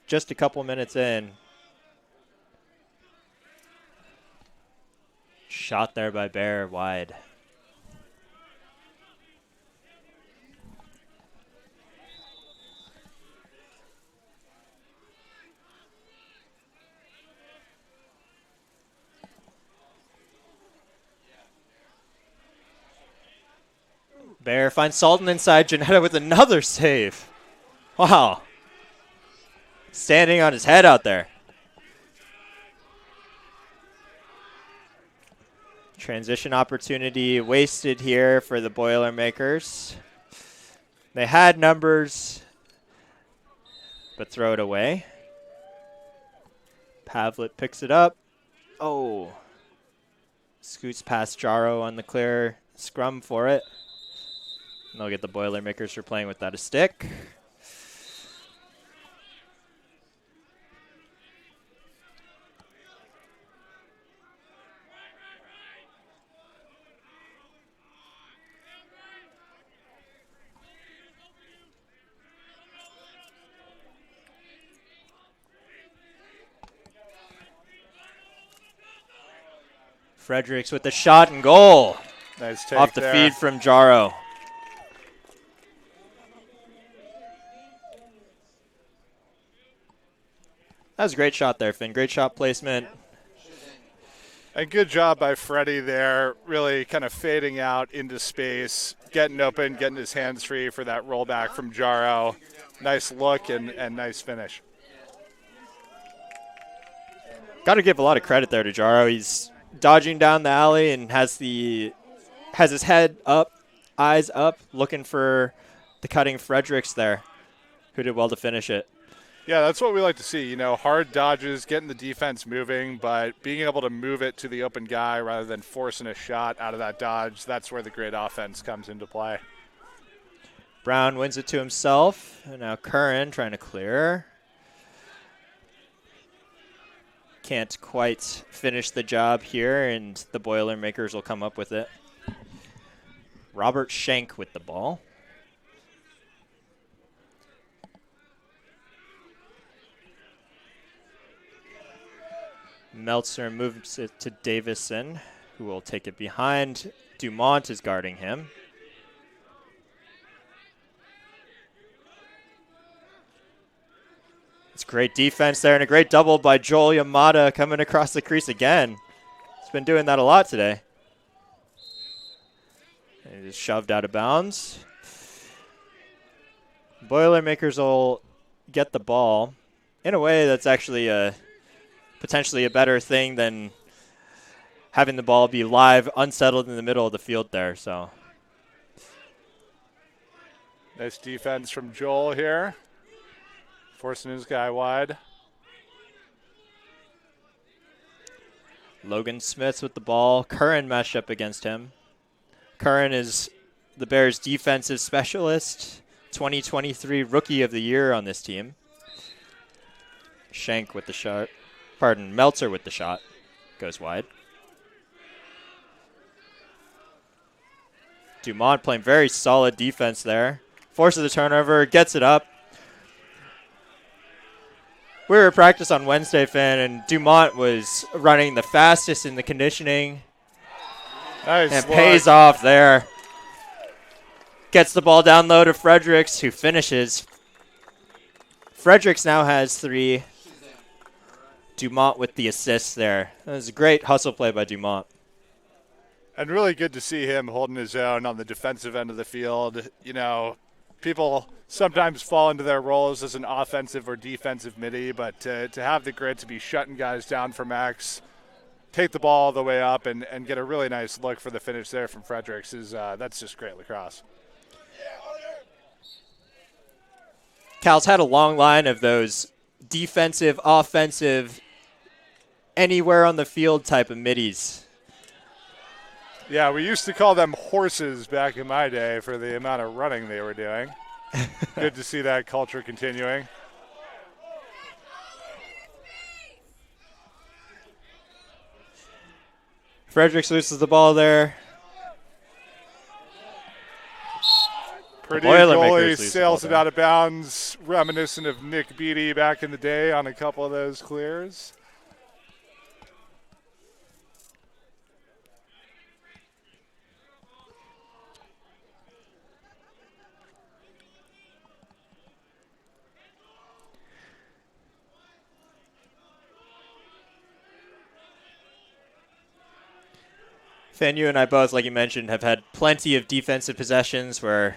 Just a couple minutes in. Shot there by Bear wide. Bear finds Sultan inside. Janetta with another save. Wow. Standing on his head out there. Transition opportunity wasted here for the Boilermakers. They had numbers, but throw it away. Pavlet picks it up. Oh. Scoots past Jaro on the clear scrum for it. And they'll get the Boilermakers for playing without a stick. Fredericks with the shot and goal. Nice take Off the there. feed from Jaro. That was a great shot there, Finn. Great shot placement. And good job by Freddie there, really kind of fading out into space, getting open, getting his hands free for that rollback from Jaro. Nice look and nice finish. Got to give a lot of credit there to Jaro. He's dodging down the alley and has his head up, eyes up, looking for the cutting Fredericks there, who did well to finish it. Yeah, that's what we like to see. You know, hard dodges, getting the defense moving, but being able to move it to the open guy rather than forcing a shot out of that dodge, that's where the great offense comes into play. Brown wins it to himself. And now Curran trying to clear. Can't quite finish the job here, and the Boilermakers will come up with it. Robert Schenk with the ball. Meltzer moves it to Davison, who will take it behind. Dumont is guarding him. It's great defense there and a great double by Joel Yamada coming across the crease again. He's been doing that a lot today. And he just shoved out of bounds. Boilermakers will get the ball. In a way, that's actually potentially a better thing than having the ball be live, unsettled in the middle of the field there. So Nice defense from Joel here, forcing his guy wide. Logan Smith's with the ball. Curran matched up against him. Curran is the Bears' defensive specialist, 2023 Rookie of the Year on this team. Schenk with the shot. Meltzer with the shot. Goes wide. Dumont playing very solid defense there. Forces the turnover, gets it up. We were at practice on Wednesday, Finn, and Dumont was running the fastest in the conditioning. Nice And look. pays off there. Gets the ball down low to Fredericks, who finishes. Fredericks now has 3. Dumont with the assist there. That was a great hustle play by Dumont. And really good to see him holding his own on the defensive end of the field. You know, people sometimes fall into their roles as an offensive or defensive midi, but to have the grit to be shutting guys down from X, take the ball all the way up and get a really nice look for the finish there from Fredericks is that's just great lacrosse. Cal's had a long line of those defensive, offensive, anywhere on the field type of middies. Yeah, we used to call them horses back in my day for the amount of running they were doing. Good to see that culture continuing. Fredericks loses the ball there. Purdue Boilermakers goalie lose sails the it ball out of bounds, reminiscent of Nick Beattie back in the day on a couple of those clears. Finn, you and I both, like you mentioned, have had plenty of defensive possessions where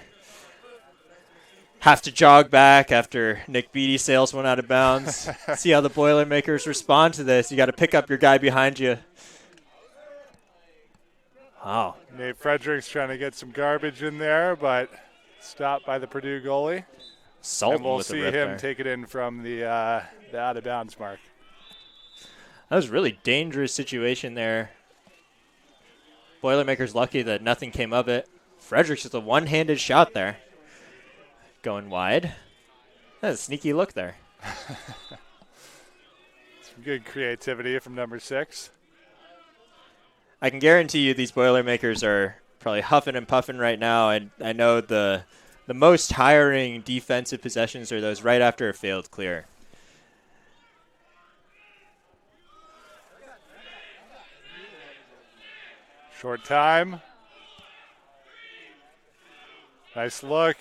have to jog back after Nick Beattie sails one out of bounds. See how the Boilermakers respond to this. You got to pick up your guy behind you. Wow. Nate Fredericks trying to get some garbage in there, but stopped by the Purdue goalie. Sultan And we'll with the see rip him there. take it in from the out of bounds mark. That was a really dangerous situation there. Boilermakers lucky that nothing came of it. Fredericks with a one-handed shot there. Going wide. That's a sneaky look there. Some good creativity from number 6. I can guarantee you these Boilermakers are probably huffing and puffing right now, and I know the most tiring defensive possessions are those right after a failed clear. Short time. Nice look.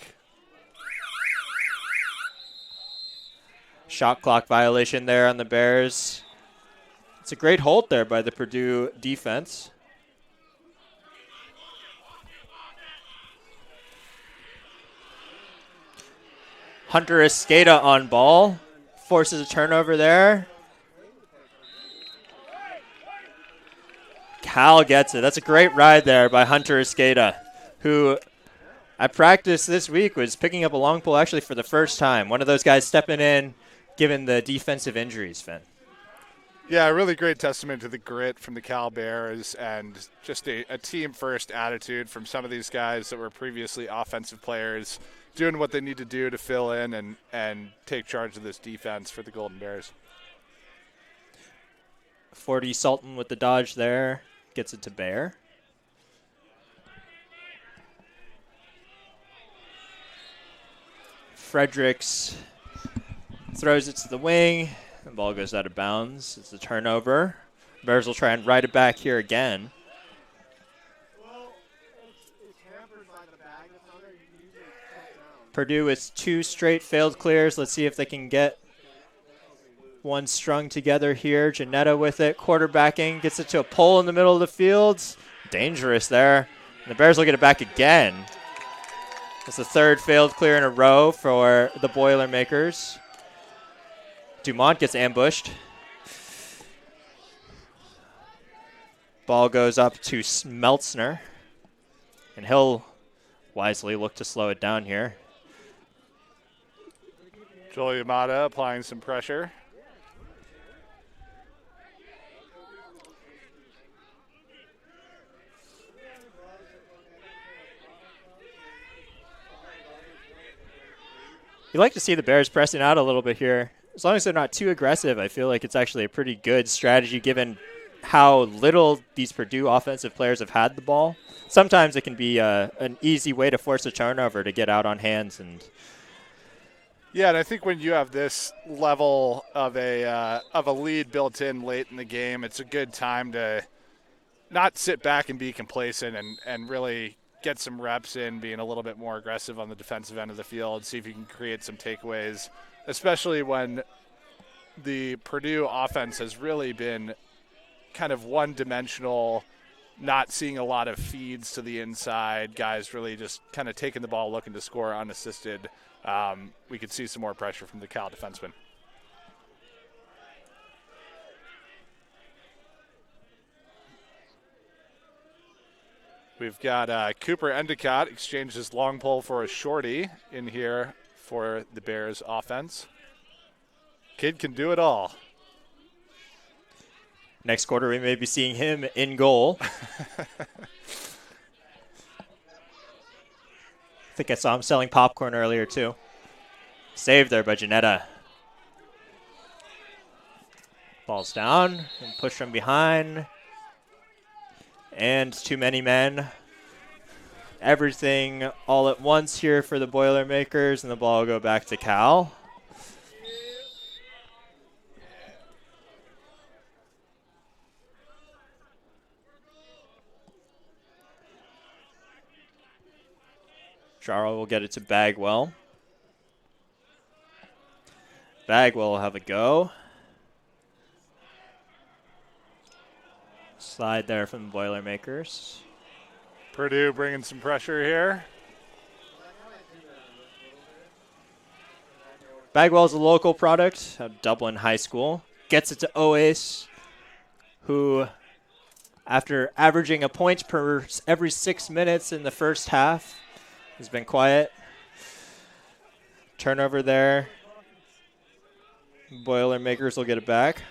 Shot clock violation there on the Bears. It's a great hold there by the Purdue defense. Hunter Escada on ball. Forces a turnover there. Cal gets it. That's a great ride there by Hunter Escada, who I practiced this week was picking up a long pole actually for the first time. One of those guys stepping in given the defensive injuries, Finn. Yeah, a really great testament to the grit from the Cal Bears and just a team-first attitude from some of these guys that were previously offensive players, doing what they need to do to fill in and take charge of this defense for the Golden Bears. 40 Sultan with the dodge there. Gets it to Bear. Fredericks throws it to the wing. The ball goes out of bounds. It's a turnover. Bears will try and ride it back here again. Well, it's hampered by the bag that's on there. You can usually check down. Purdue with 2 straight failed clears. Let's see if they can get one strung together here. Janetta with it, quarterbacking, gets it to a pole in the middle of the field. Dangerous there. And the Bears will get it back again. It's the 3rd failed clear in a row for the Boilermakers. Dumont gets ambushed. Ball goes up to Smeltzner. And he'll wisely look to slow it down here. Joel Yamada applying some pressure. You like to see the Bears pressing out a little bit here. As long as they're not too aggressive, I feel like it's actually a pretty good strategy given how little these Purdue offensive players have had the ball. Sometimes it can be an easy way to force a turnover to get out on hands. Yeah, and I think when you have this level of a lead built in late in the game, it's a good time to not sit back and be complacent and really get some reps in, being a little bit more aggressive on the defensive end of the field, see if you can create some takeaways, especially when the Purdue offense has really been kind of one-dimensional, not seeing a lot of feeds to the inside, guys really just kind of taking the ball, looking to score unassisted. We could see some more pressure from the Cal defenseman. We've got Cooper Endicott exchange his long pole for a shorty in here for the Bears offense. Kid can do it all. Next quarter, we may be seeing him in goal. I think I saw him selling popcorn earlier, too. Saved there by Janetta. Ball's down and pushed from behind. And too many men. Everything all at once here for the Boilermakers, and the ball will go back to Cal. Jarl will get it to Bagwell. Bagwell will have a go. Slide there from the Boilermakers. Purdue bringing some pressure here. Bagwell's a local product of Dublin High School. Gets it to Oace, who after averaging a point per every 6 minutes in the first half. He's been quiet. Turnover there. Boilermakers will get it back.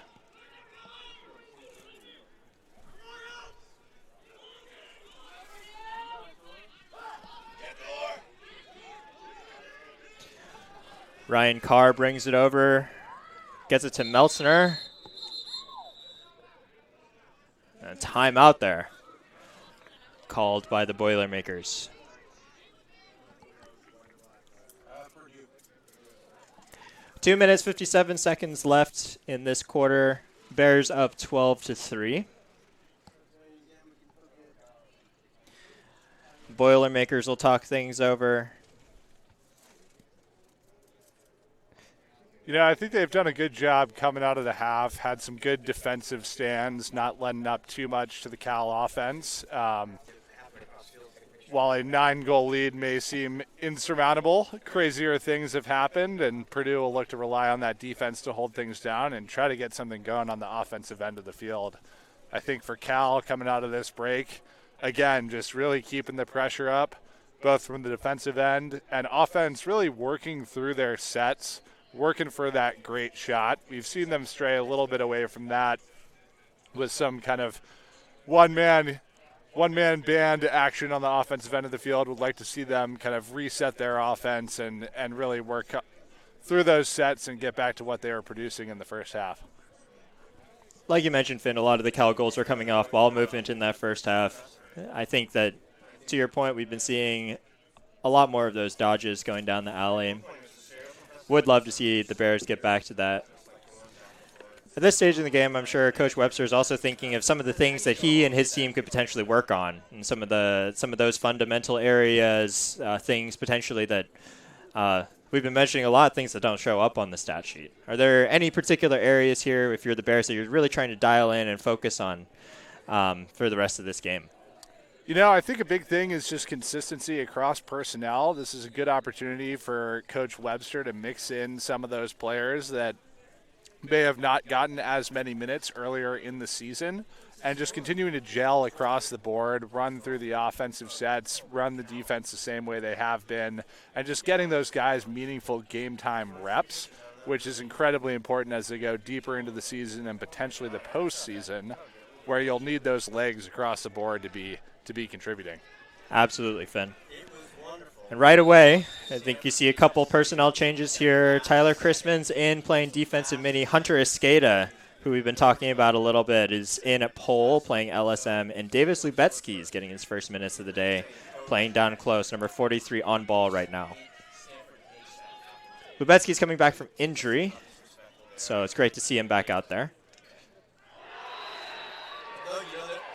Ryan Carr brings it over. Gets it to Meltzner. And a timeout there. Called by the Boilermakers. Two minutes, 57 seconds left in this quarter. Bears up 12-3. Boilermakers will talk things over. You know, I think they've done a good job coming out of the half, had some good defensive stands, not letting up too much to the Cal offense. While a 9-goal lead may seem insurmountable, crazier things have happened, and Purdue will look to rely on that defense to hold things down and try to get something going on the offensive end of the field. I think for Cal coming out of this break, again, just really keeping the pressure up, both from the defensive end and offense, really working through their sets, working for that great shot. We've seen them stray a little bit away from that with some kind of one-man band action on the offensive end of the field. Would like to see them kind of reset their offense and really work through those sets and get back to what they were producing in the first half. Like you mentioned, Finn, a lot of the Cal goals are coming off ball movement in that first half. I think that, to your point, we've been seeing a lot more of those dodges going down the alley. Would love to see the Bears get back to that. At this stage in the game, I'm sure Coach Webster is also thinking of some of the things that he and his team could potentially work on, and some of those fundamental areas, things potentially that we've been mentioning a lot of things that don't show up on the stat sheet. Are there any particular areas here, if you're the Bears, that you're really trying to dial in and focus on for the rest of this game? You know, I think a big thing is just consistency across personnel. This is a good opportunity for Coach Webster to mix in some of those players that may have not gotten as many minutes earlier in the season, and just continuing to gel across the board, run through the offensive sets, run the defense the same way they have been, and just getting those guys meaningful game time reps, which is incredibly important as they go deeper into the season and potentially the postseason, where you'll need those legs across the board to be contributing. Absolutely, Finn. And right away, I think you see a couple personnel changes here. Tyler Chrisman's in playing defensive mini. Hunter Escada, who we've been talking about a little bit, is in at pole playing LSM. And Davis Lubetsky is getting his first minutes of the day playing down close, number 43 on ball right now. Lubetsky's coming back from injury, so it's great to see him back out there.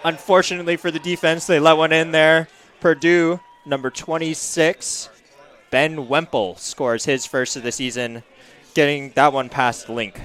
Unfortunately for the defense, they let one in there. Purdue, number 26, Ben Wemple scores his first of the season, getting that one past Link.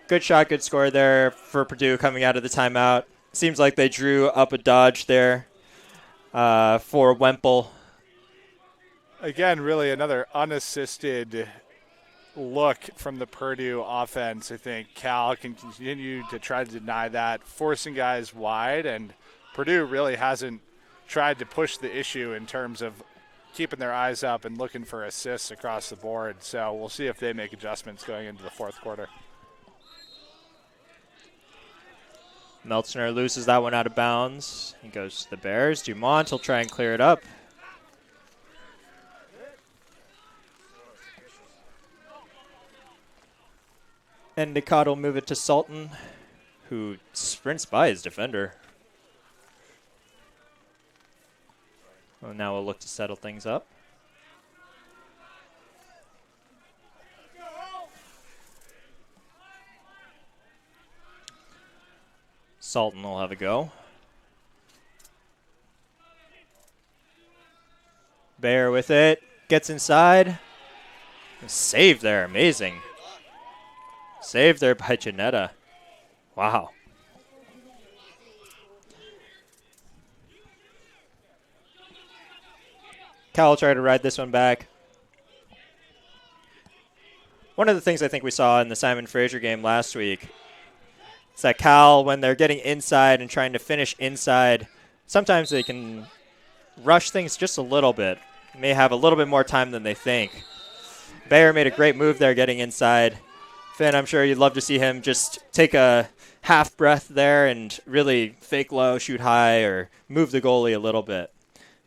Good shot, good score there for Purdue coming out of the timeout. Seems like they drew up a dodge there for Wemple. Again, really another unassisted look from the Purdue offense. I think Cal can continue to try to deny that, forcing guys wide, and Purdue really hasn't tried to push the issue in terms of keeping their eyes up and looking for assists across the board. So we'll see if they make adjustments going into the fourth quarter. Meltzner loses that one out of bounds. He goes to the Bears. Dumont will try and clear it up. Endicott will move it to Sultan, who sprints by his defender. Well, now we'll look to settle things up. Sultan will have a go. Bear with it. Gets inside. Save there. Amazing. Save there by Janetta. Wow. Cal will try to ride this one back. One of the things I think we saw in the Simon Fraser game last week is that Cal, when they're getting inside and trying to finish inside, sometimes they can rush things just a little bit. May have a little bit more time than they think. Bayer made a great move there getting inside. Finn, I'm sure you'd love to see him just take a half breath there and really fake low, shoot high, or move the goalie a little bit.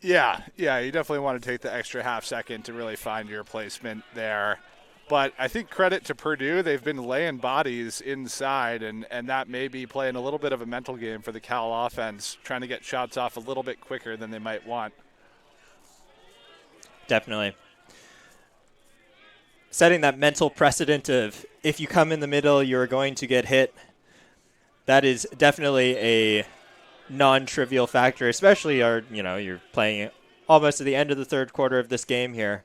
Yeah, you definitely want to take the extra half second to really find your placement there. But I think credit to Purdue, they've been laying bodies inside, and that may be playing a little bit of a mental game for the Cal offense, trying to get shots off a little bit quicker than they might want. Definitely. Setting that mental precedent of if you come in the middle, you're going to get hit. That is definitely a non-trivial factor, especially you're playing almost at the end of the third quarter of this game here.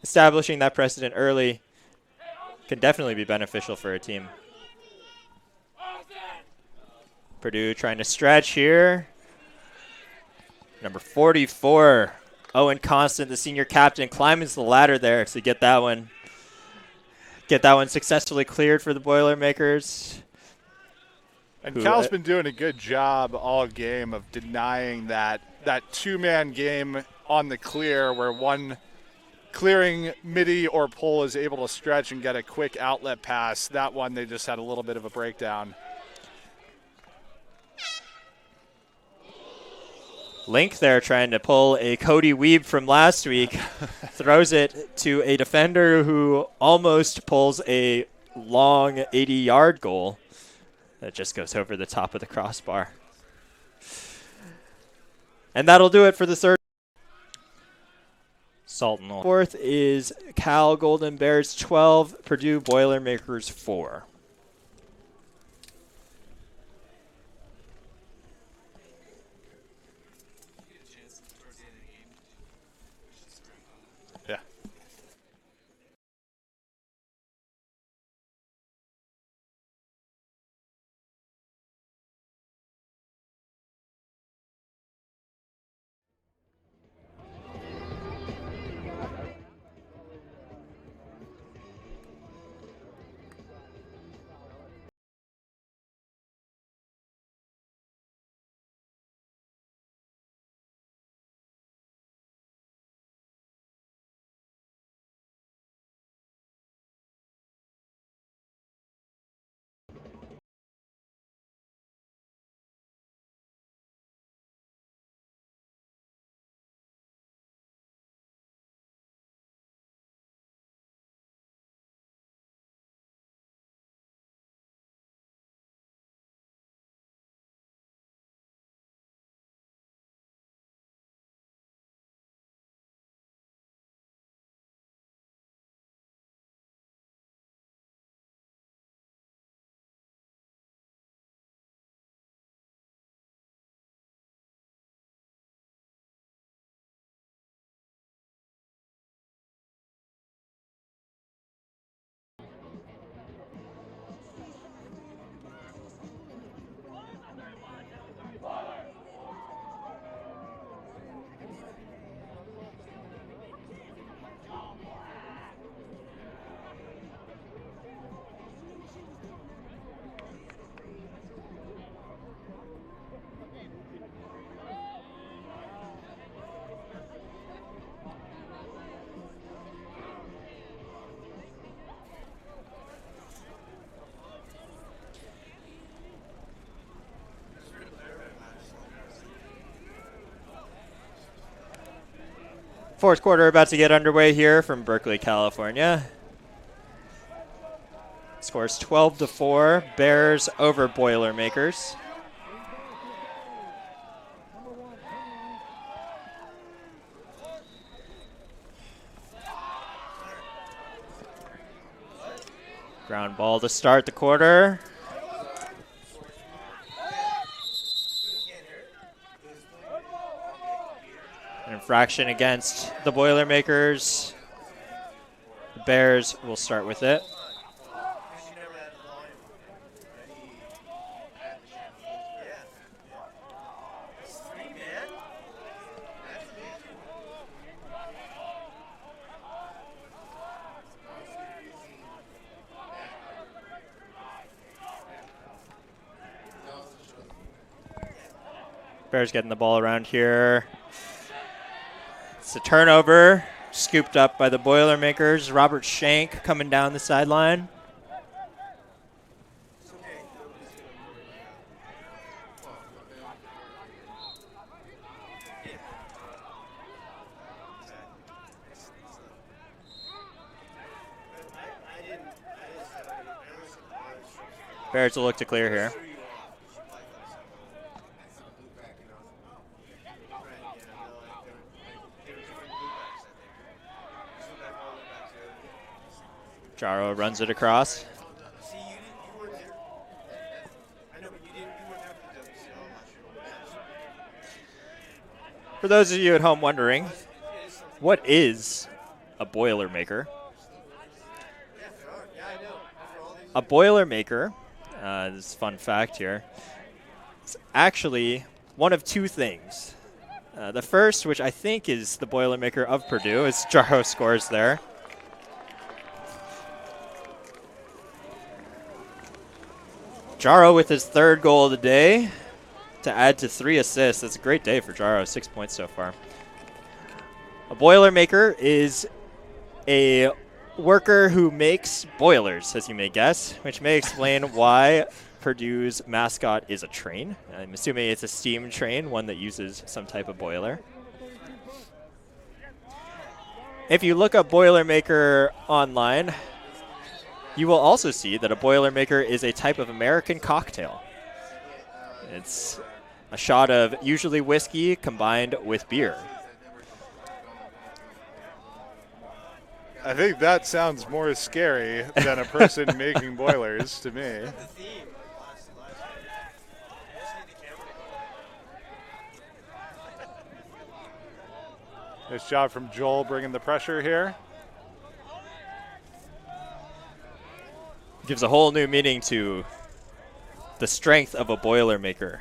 Establishing that precedent early can definitely be beneficial for a team. Purdue trying to stretch here. Number 44, Owen Constant, the senior captain, climbs the ladder there to get that one successfully cleared for the Boilermakers. And Cal's been doing a good job all game of denying that two-man game on the clear where one clearing midi or pull is able to stretch and get a quick outlet pass. That one, they just had a little bit of a breakdown. Link there trying to pull a Cody Weeb from last week. Throws it to a defender who almost pulls a long 80-yard goal. That just goes over the top of the crossbar. And that'll do it for the third. Salton. Fourth is Cal Golden Bears 12, Purdue Boilermakers 4. Yeah. Fourth quarter about to get underway here from Berkeley, California. Scores 12-4, Bears over Boilermakers. Ground ball to start the quarter. An infraction against the Boilermakers. The Bears will start with it. Bears getting the ball around here. It's a turnover, scooped up by the Boilermakers. Robert Shank coming down the sideline. Bears will look to clear here. Jaro runs it across. For those of you at home wondering, what is a Boilermaker? A Boilermaker, this is a fun fact here, is actually one of two things. The first, which I think is the Boilermaker of Purdue, is Jaro scores there. Jaro with his third goal of the day to add to 3 assists. That's a great day for Jaro, 6 points so far. A Boilermaker is a worker who makes boilers, as you may guess, which may explain why Purdue's mascot is a train. I'm assuming it's a steam train, one that uses some type of boiler. If you look up Boilermaker online, you will also see that a Boilermaker is a type of American cocktail. It's a shot of usually whiskey combined with beer. I think that sounds more scary than a person making boilers to me. Nice job from Joel bringing the pressure here. Gives a whole new meaning to the strength of a Boilermaker.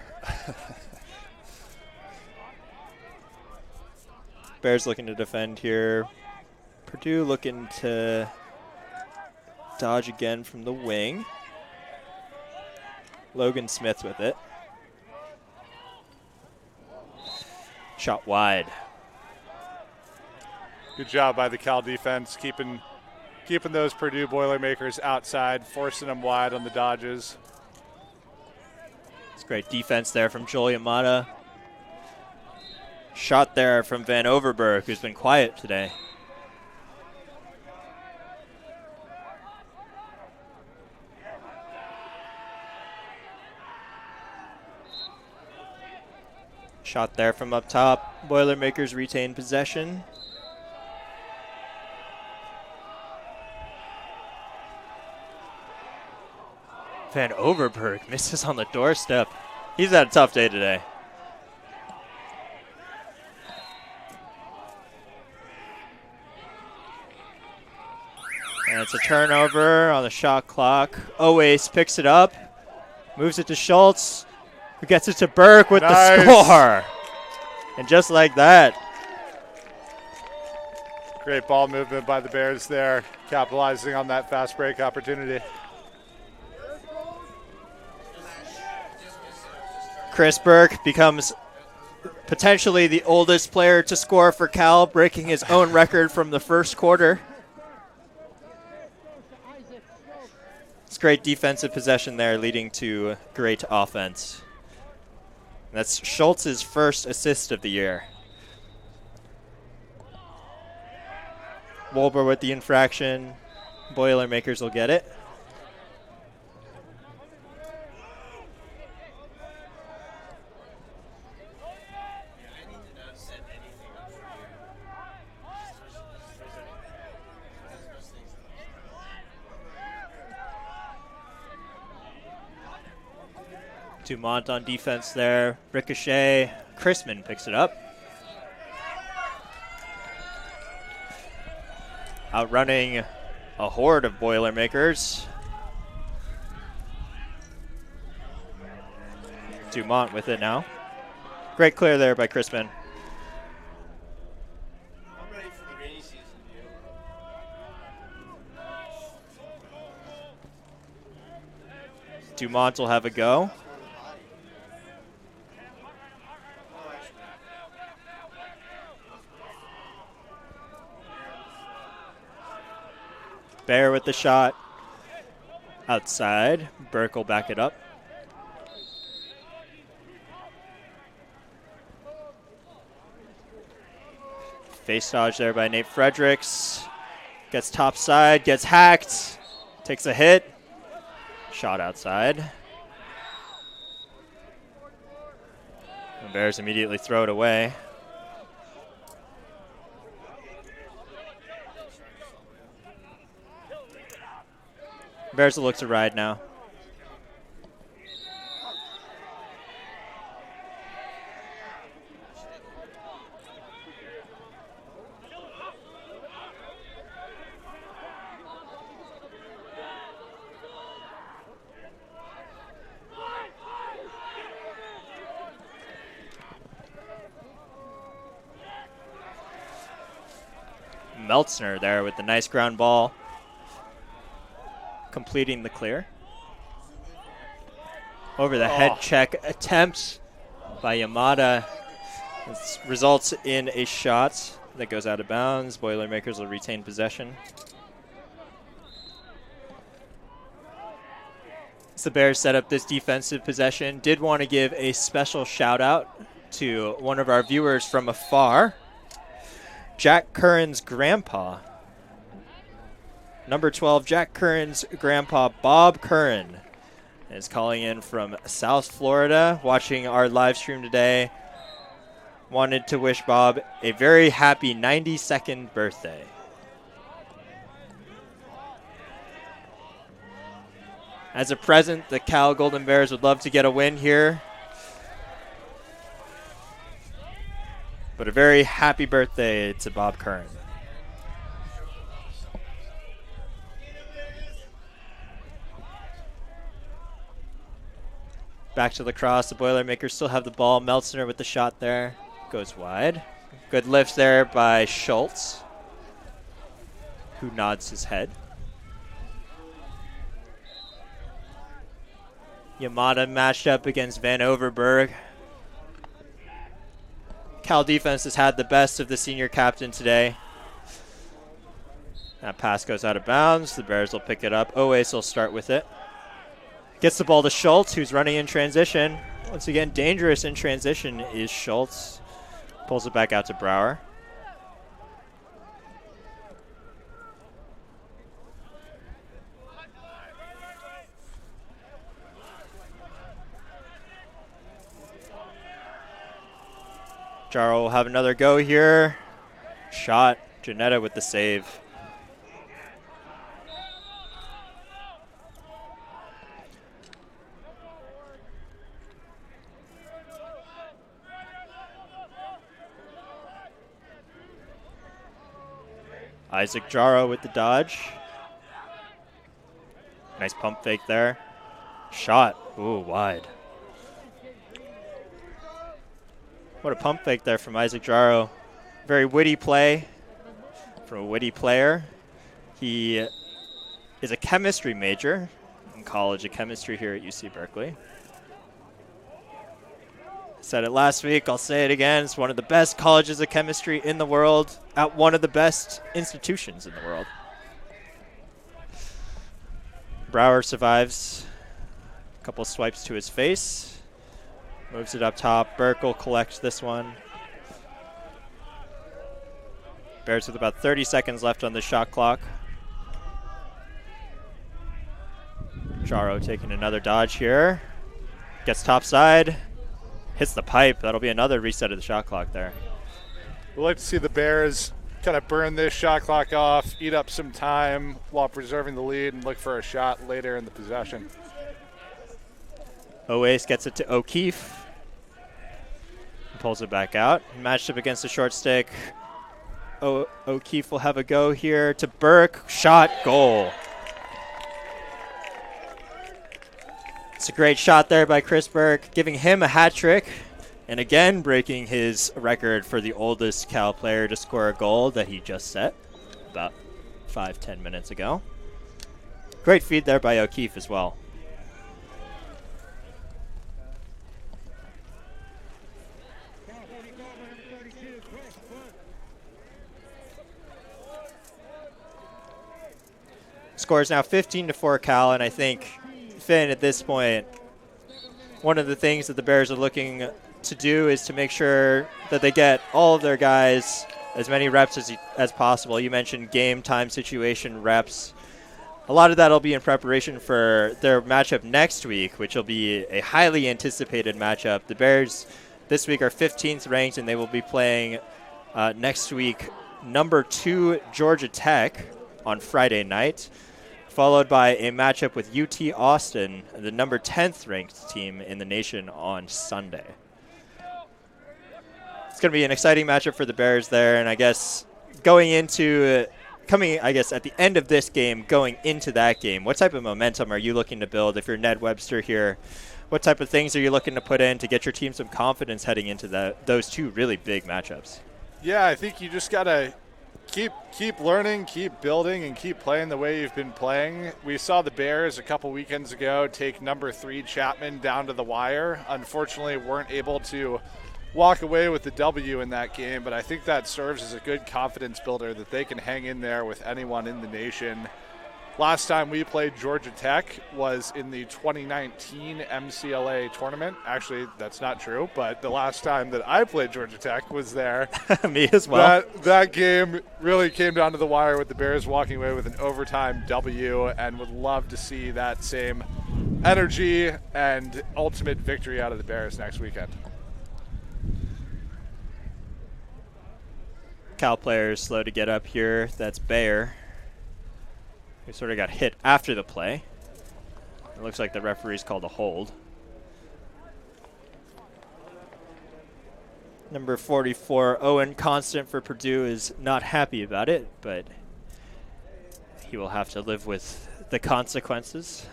Bears looking to defend here. Purdue looking to dodge again from the wing. Logan Smith with it. Shot wide. Good job by the Cal defense, keeping those Purdue Boilermakers outside, forcing them wide on the dodges. It's great defense there from Joel Yamada. Shot there from Van Overberg, who's been quiet today. Shot there from up top. Boilermakers retain possession. Van Overberg misses on the doorstep. He's had a tough day today. And it's a turnover on the shot clock. Owace picks it up, moves it to Schultz, who gets it to Burke with the score. And just like that. Great ball movement by the Bears there, capitalizing on that fast break opportunity. Chris Burke becomes potentially the oldest player to score for Cal, breaking his own record from the first quarter. It's great defensive possession there, leading to great offense. That's Schultz's first assist of the year. Wolber with the infraction. Boilermakers will get it. Dumont on defense there. Ricochet. Chrisman picks it up. Outrunning a horde of Boilermakers. Dumont with it now. Great clear there by Chrisman. I'm ready for the rainy season, Dumont will have a go. Bear with the shot. Outside. Burke will back it up. Face dodge there by Nate Fredericks. Gets top side, gets hacked. Takes a hit. Shot outside. The Bears immediately throw it away. Bears will look to ride now. Meltzner there with the nice ground ball, completing the clear. Over the head check attempt by Yamada. This results in a shot that goes out of bounds. Boilermakers will retain possession. As the Bears set up this defensive possession, did want to give a special shout out to one of our viewers from afar, Jack Curran's grandpa. Number 12, Jack Curran's grandpa, Bob Curran, is calling in from South Florida, watching our live stream today. Wanted to wish Bob a very happy 92nd birthday. As a present, the Cal Golden Bears would love to get a win here. But a very happy birthday to Bob Curran. Back to Lacrosse. The Boilermakers still have the ball. Meltzner with the shot there. Goes wide. Good lift there by Schultz, who nods his head. Yamada matched up against Van Overberg. Cal defense has had the best of the senior captain today. That pass goes out of bounds. The Bears will pick it up. Oase will start with it. Gets the ball to Schultz, who's running in transition. Once again, dangerous in transition is Schultz. Pulls it back out to Brower. Jaro will have another go here. Shot. Janetta with the save. Isaac Jaro with the dodge. Nice pump fake there. Shot. Ooh, wide. What a pump fake there from Isaac Jaro. Very witty play from a witty player. He is a chemistry major in College of Chemistry here at UC Berkeley. Said it last week, I'll say it again. It's one of the best colleges of chemistry in the world, at one of the best institutions in the world. Brower survives. A couple swipes to his face. Moves it up top. Burke will collect this one. Bears with about 30 seconds left on the shot clock. Jaro taking another dodge here. Gets topside. Hits the pipe. That'll be another reset of the shot clock there. We'd like to see the Bears kind of burn this shot clock off, eat up some time while preserving the lead, and look for a shot later in the possession. Oase gets it to O'Keefe. Pulls it back out. Matched up against the short stick. O'Keefe will have a go here to Burke. Shot, goal. It's a great shot there by Chris Burke, giving him a hat trick. And again, breaking his record for the oldest Cal player to score a goal that he just set about 5-10 minutes ago. Great feed there by O'Keefe as well. score is now 15-4 Cal, and I think, Finn, at this point, one of the things that the Bears are looking to do is to make sure that they get all of their guys as many reps as possible. You mentioned game time situation reps. A lot of that will be in preparation for their matchup next week, which will be a highly anticipated matchup. The Bears this week are 15th ranked, and they will be playing next week number 2 Georgia Tech on Friday night, followed by a matchup with UT Austin, the number 10th ranked team in the nation, on Sunday. It's going to be an exciting matchup for the Bears there, and I guess at the end of this game, going into that game, what type of momentum are you looking to build if you're Ned Webster here? What type of things are you looking to put in to get your team some confidence heading into those two really big matchups? Yeah, I think you just got to keep learning, keep building, and keep playing the way you've been playing. We saw the Bears a couple weekends ago take number 3 Chapman down to the wire. Unfortunately, weren't able to walk away with the W in that game, but I think that serves as a good confidence builder that they can hang in there with anyone in the nation. Last time we played Georgia Tech was in the 2019 MCLA tournament. Actually, that's not true, but the last time that I played Georgia Tech was there. Me as well. That game really came down to the wire with the Bears walking away with an overtime W, and would love to see that same energy and ultimate victory out of the Bears next weekend. Cal players slow to get up here. That's Bayer, who sort of got hit after the play. It looks like the referee's called a hold. Number 44, Owen Constant for Purdue, is not happy about it, but he will have to live with the consequences.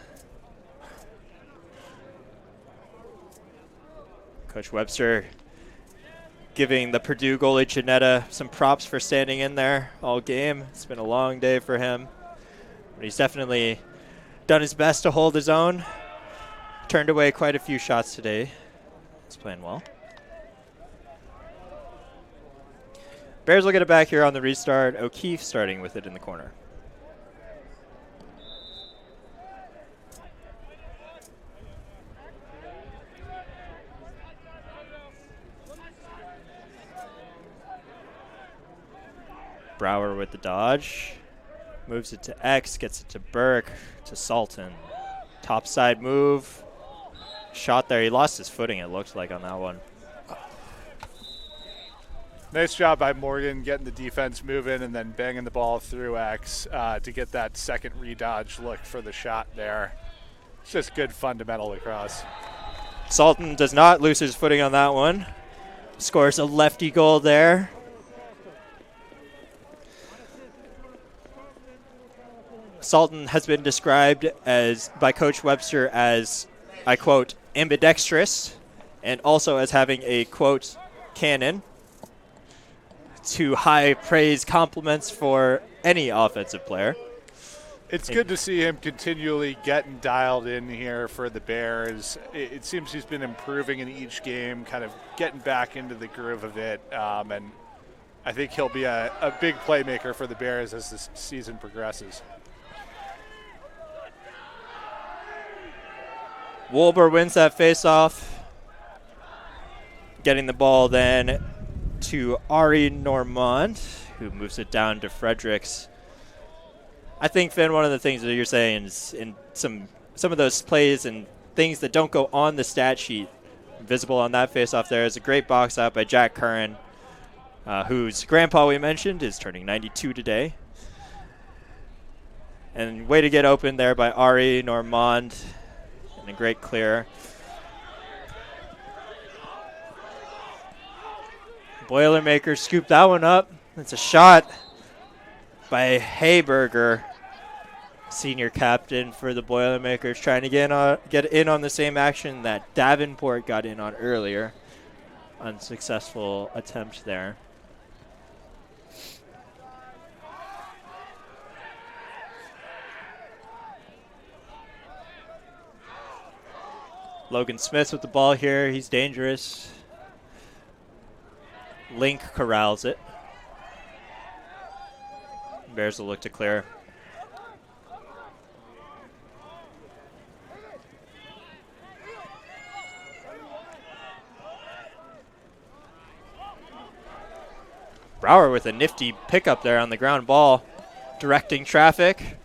Coach Webster giving the Purdue goalie Janetta some props for standing in there all game. It's been a long day for him, but he's definitely done his best to hold his own. Turned away quite a few shots today. He's playing well. Bears will get it back here on the restart. O'Keefe starting with it in the corner. Brower with the dodge. Moves it to X, gets it to Burke, to Salton. Top side move. Shot there. He lost his footing, it looks like, on that one. Nice job by Morgan getting the defense moving and then banging the ball through X to get that second redodge look for the shot there. It's just good fundamental lacrosse. Salton does not lose his footing on that one. Scores a lefty goal there. Salton has been described by Coach Webster as, I quote, ambidextrous, and also as having a, quote, cannon. To high praise compliments for any offensive player. It's good to see him continually getting dialed in here for the Bears. It seems he's been improving in each game, kind of getting back into the groove of it, and I think he'll be a big playmaker for the Bears as the season progresses. Wolber wins that faceoff, getting the ball then to Ari Normand, who moves it down to Fredericks. I think, Finn, one of the things that you're saying is in some of those plays and things that don't go on the stat sheet, visible on that faceoff there, is a great box out by Jack Curran, whose grandpa we mentioned is turning 92 today. And way to get open there by Ari Normand. And a great clear. Boilermakers scoop that one up. It's a shot by Hayberger, senior captain for the Boilermakers, trying to get in on the same action that Davenport got in on earlier. Unsuccessful attempt there. Logan Smith with the ball here. He's dangerous. Link corrals it. Bears will look to clear. Brower with a nifty pickup there on the ground ball, directing traffic.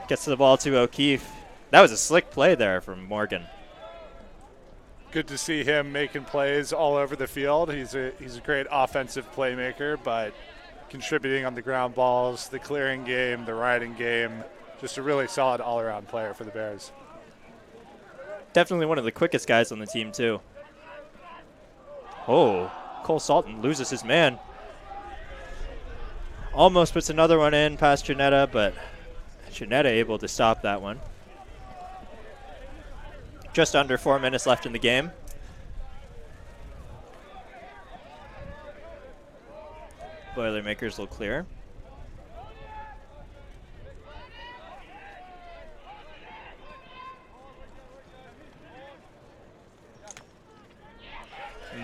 Gets the ball to O'Keefe. That was a slick play there from Morgan. Good to see him making plays all over the field. He's a great offensive playmaker, but contributing on the ground balls, the clearing game, the riding game. Just a really solid all-around player for the Bears. Definitely one of the quickest guys on the team, too. Oh, Cole Salton loses his man. Almost puts another one in past Janetta, but Janetta able to stop that one. Just under 4 minutes left in the game. Boilermakers will clear.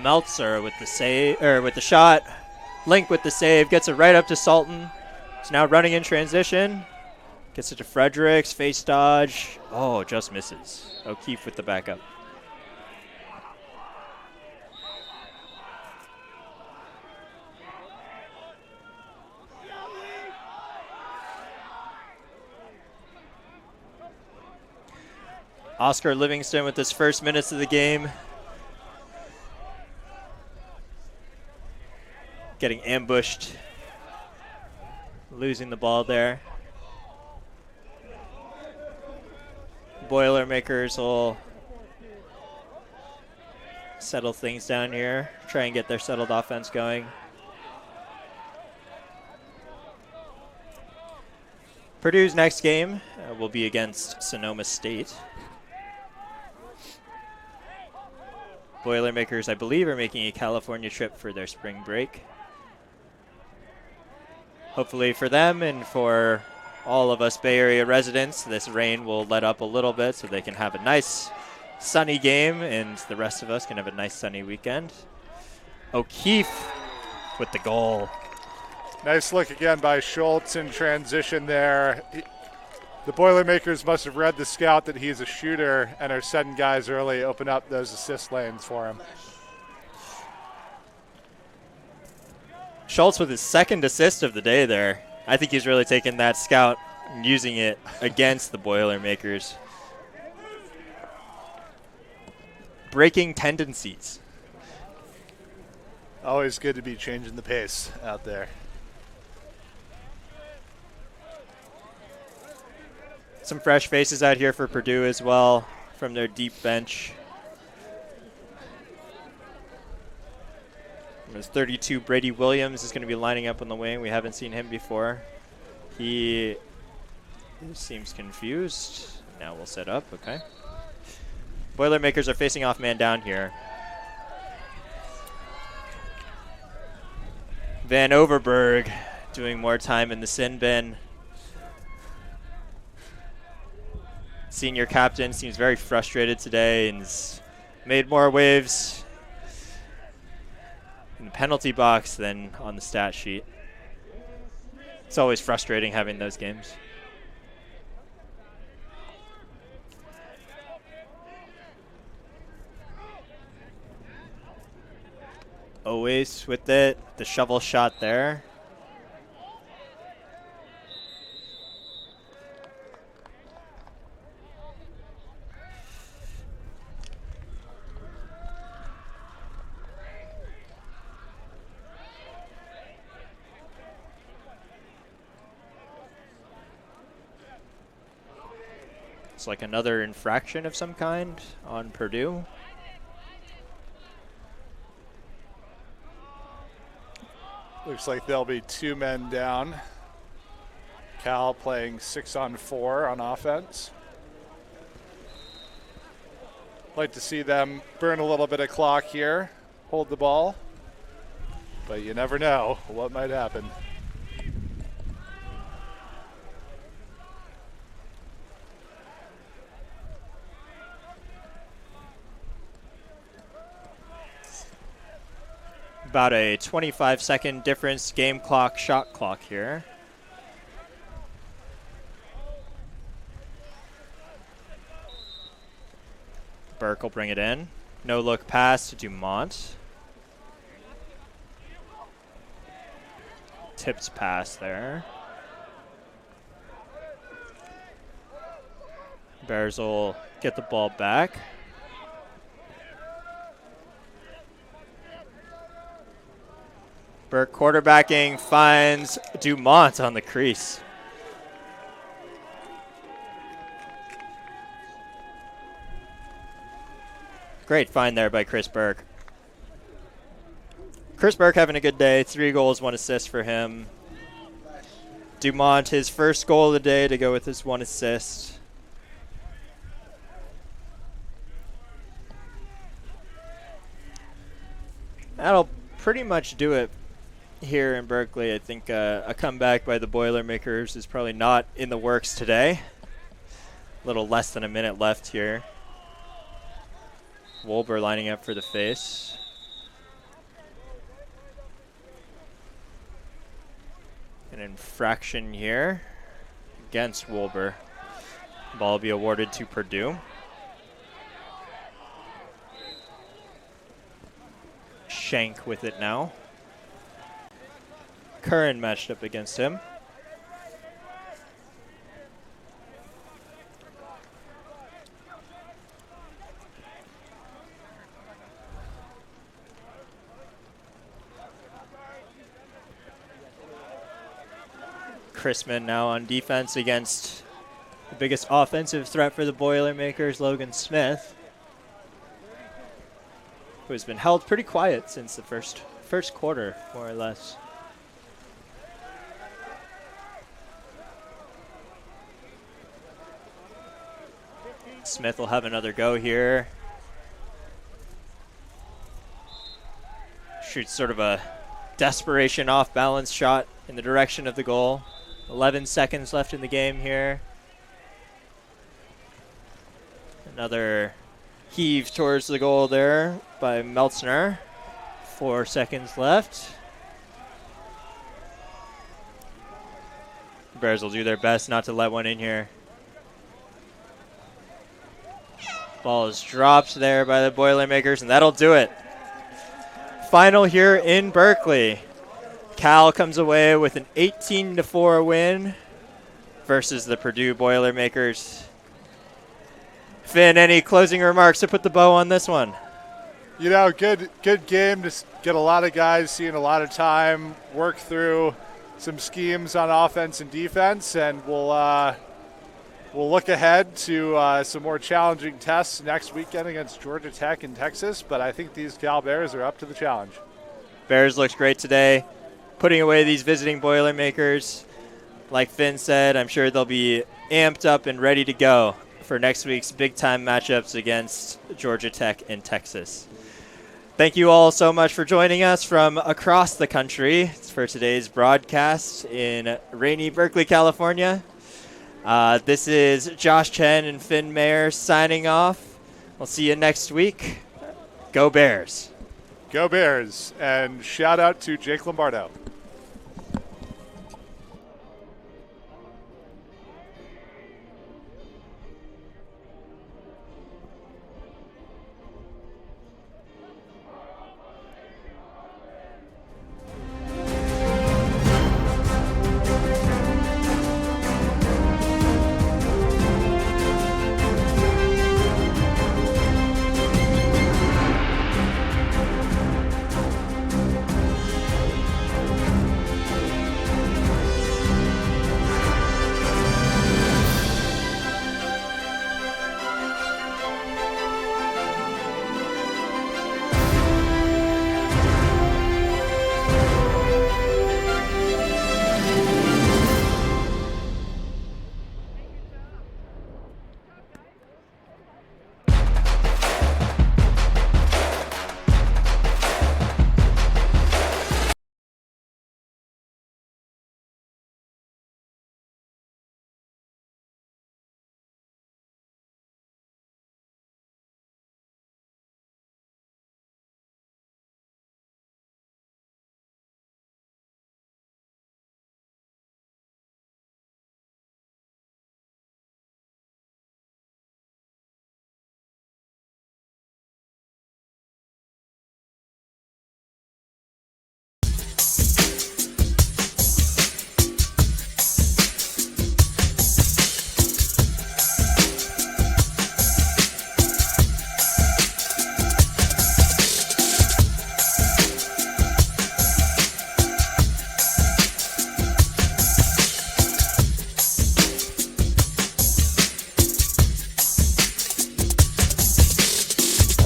Meltzer with the save, or with the shot. Link with the save, gets it right up to Salton. He's now running in transition. Gets it to Fredericks, face dodge. Oh, just misses. O'Keefe with the backup. Oscar Livingston with his first minutes of the game. Getting ambushed. Losing the ball there. Boilermakers will settle things down here. Try and get their settled offense going. Purdue's next game will be against Sonoma State. Boilermakers, I believe, are making a California trip for their spring break. Hopefully for them and for all of us Bay Area residents, this rain will let up a little bit so they can have a nice sunny game and the rest of us can have a nice sunny weekend. O'Keefe with the goal. Nice look again by Schultz in transition there. The Boilermakers must have read the scout that he's a shooter and are setting guys early, open up those assist lanes for him. Schultz with his second assist of the day there. I think he's really taken that scout and using it against the Boilermakers. Breaking tendencies. Always good to be changing the pace out there. Some fresh faces out here for Purdue as well from their deep bench. There's 32, Brady Williams is going to be lining up on the wing. We haven't seen him before. He seems confused. Now we'll set up, okay. Boilermakers are facing off man down here. Van Overberg doing more time in the sin bin. Senior captain seems very frustrated today and has made more waves in the penalty box than on the stat sheet. It's always frustrating having those games. Always with it, the shovel shot there. It's like another infraction of some kind on Purdue. Looks like there'll be 2 men down. Cal playing 6-on-4 on offense. Like to see them burn a little bit of clock here, hold the ball, but you never know what might happen. About a 25-second difference, game clock, shot clock here. Burke will bring it in. No look pass to Dumont. tipped pass there. Bears will get the ball back. Burke quarterbacking, finds Dumont on the crease. Great find there by Chris Burke. Chris Burke having a good day. 3 goals, 1 assist for him. Dumont, his first goal of the day to go with his 1 assist. That'll pretty much do it here in Berkeley. I think a comeback by the Boilermakers is probably not in the works today. A little less than a minute left here. Wolber lining up for the face. An infraction here against Wolber. Ball will be awarded to Purdue. Shank with it now. Curran matched up against him. Chrisman now on defense against the biggest offensive threat for the Boilermakers, Logan Smith, who has been held pretty quiet since the first quarter, more or less. Smith will have another go here. Shoots sort of a desperation off-balance shot in the direction of the goal. 11 seconds left in the game here. Another heave towards the goal there by Meltzner. 4 seconds left. Bears will do their best not to let one in here. Ball is dropped there by the Boilermakers, and that'll do it. Final here in Berkeley. Cal comes away with an 18-4 win versus the Purdue Boilermakers. Finn, any closing remarks to put the bow on this one? You know, good game. Just get a lot of guys seeing a lot of time, work through some schemes on offense and defense, and we'll look ahead to some more challenging tests next weekend against Georgia Tech in Texas. But I think these Cal Bears are up to the challenge. Bears looks great today, putting away these visiting Boilermakers. Like Finn said, I'm sure they'll be amped up and ready to go for next week's big-time matchups against Georgia Tech and Texas. Thank you all so much for joining us from across the country for today's broadcast in rainy Berkeley, California. This is Josh Chen and Finn Mayer signing off. We'll see you next week. Go Bears. Go Bears, and shout out to Jake Lombardo.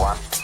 1.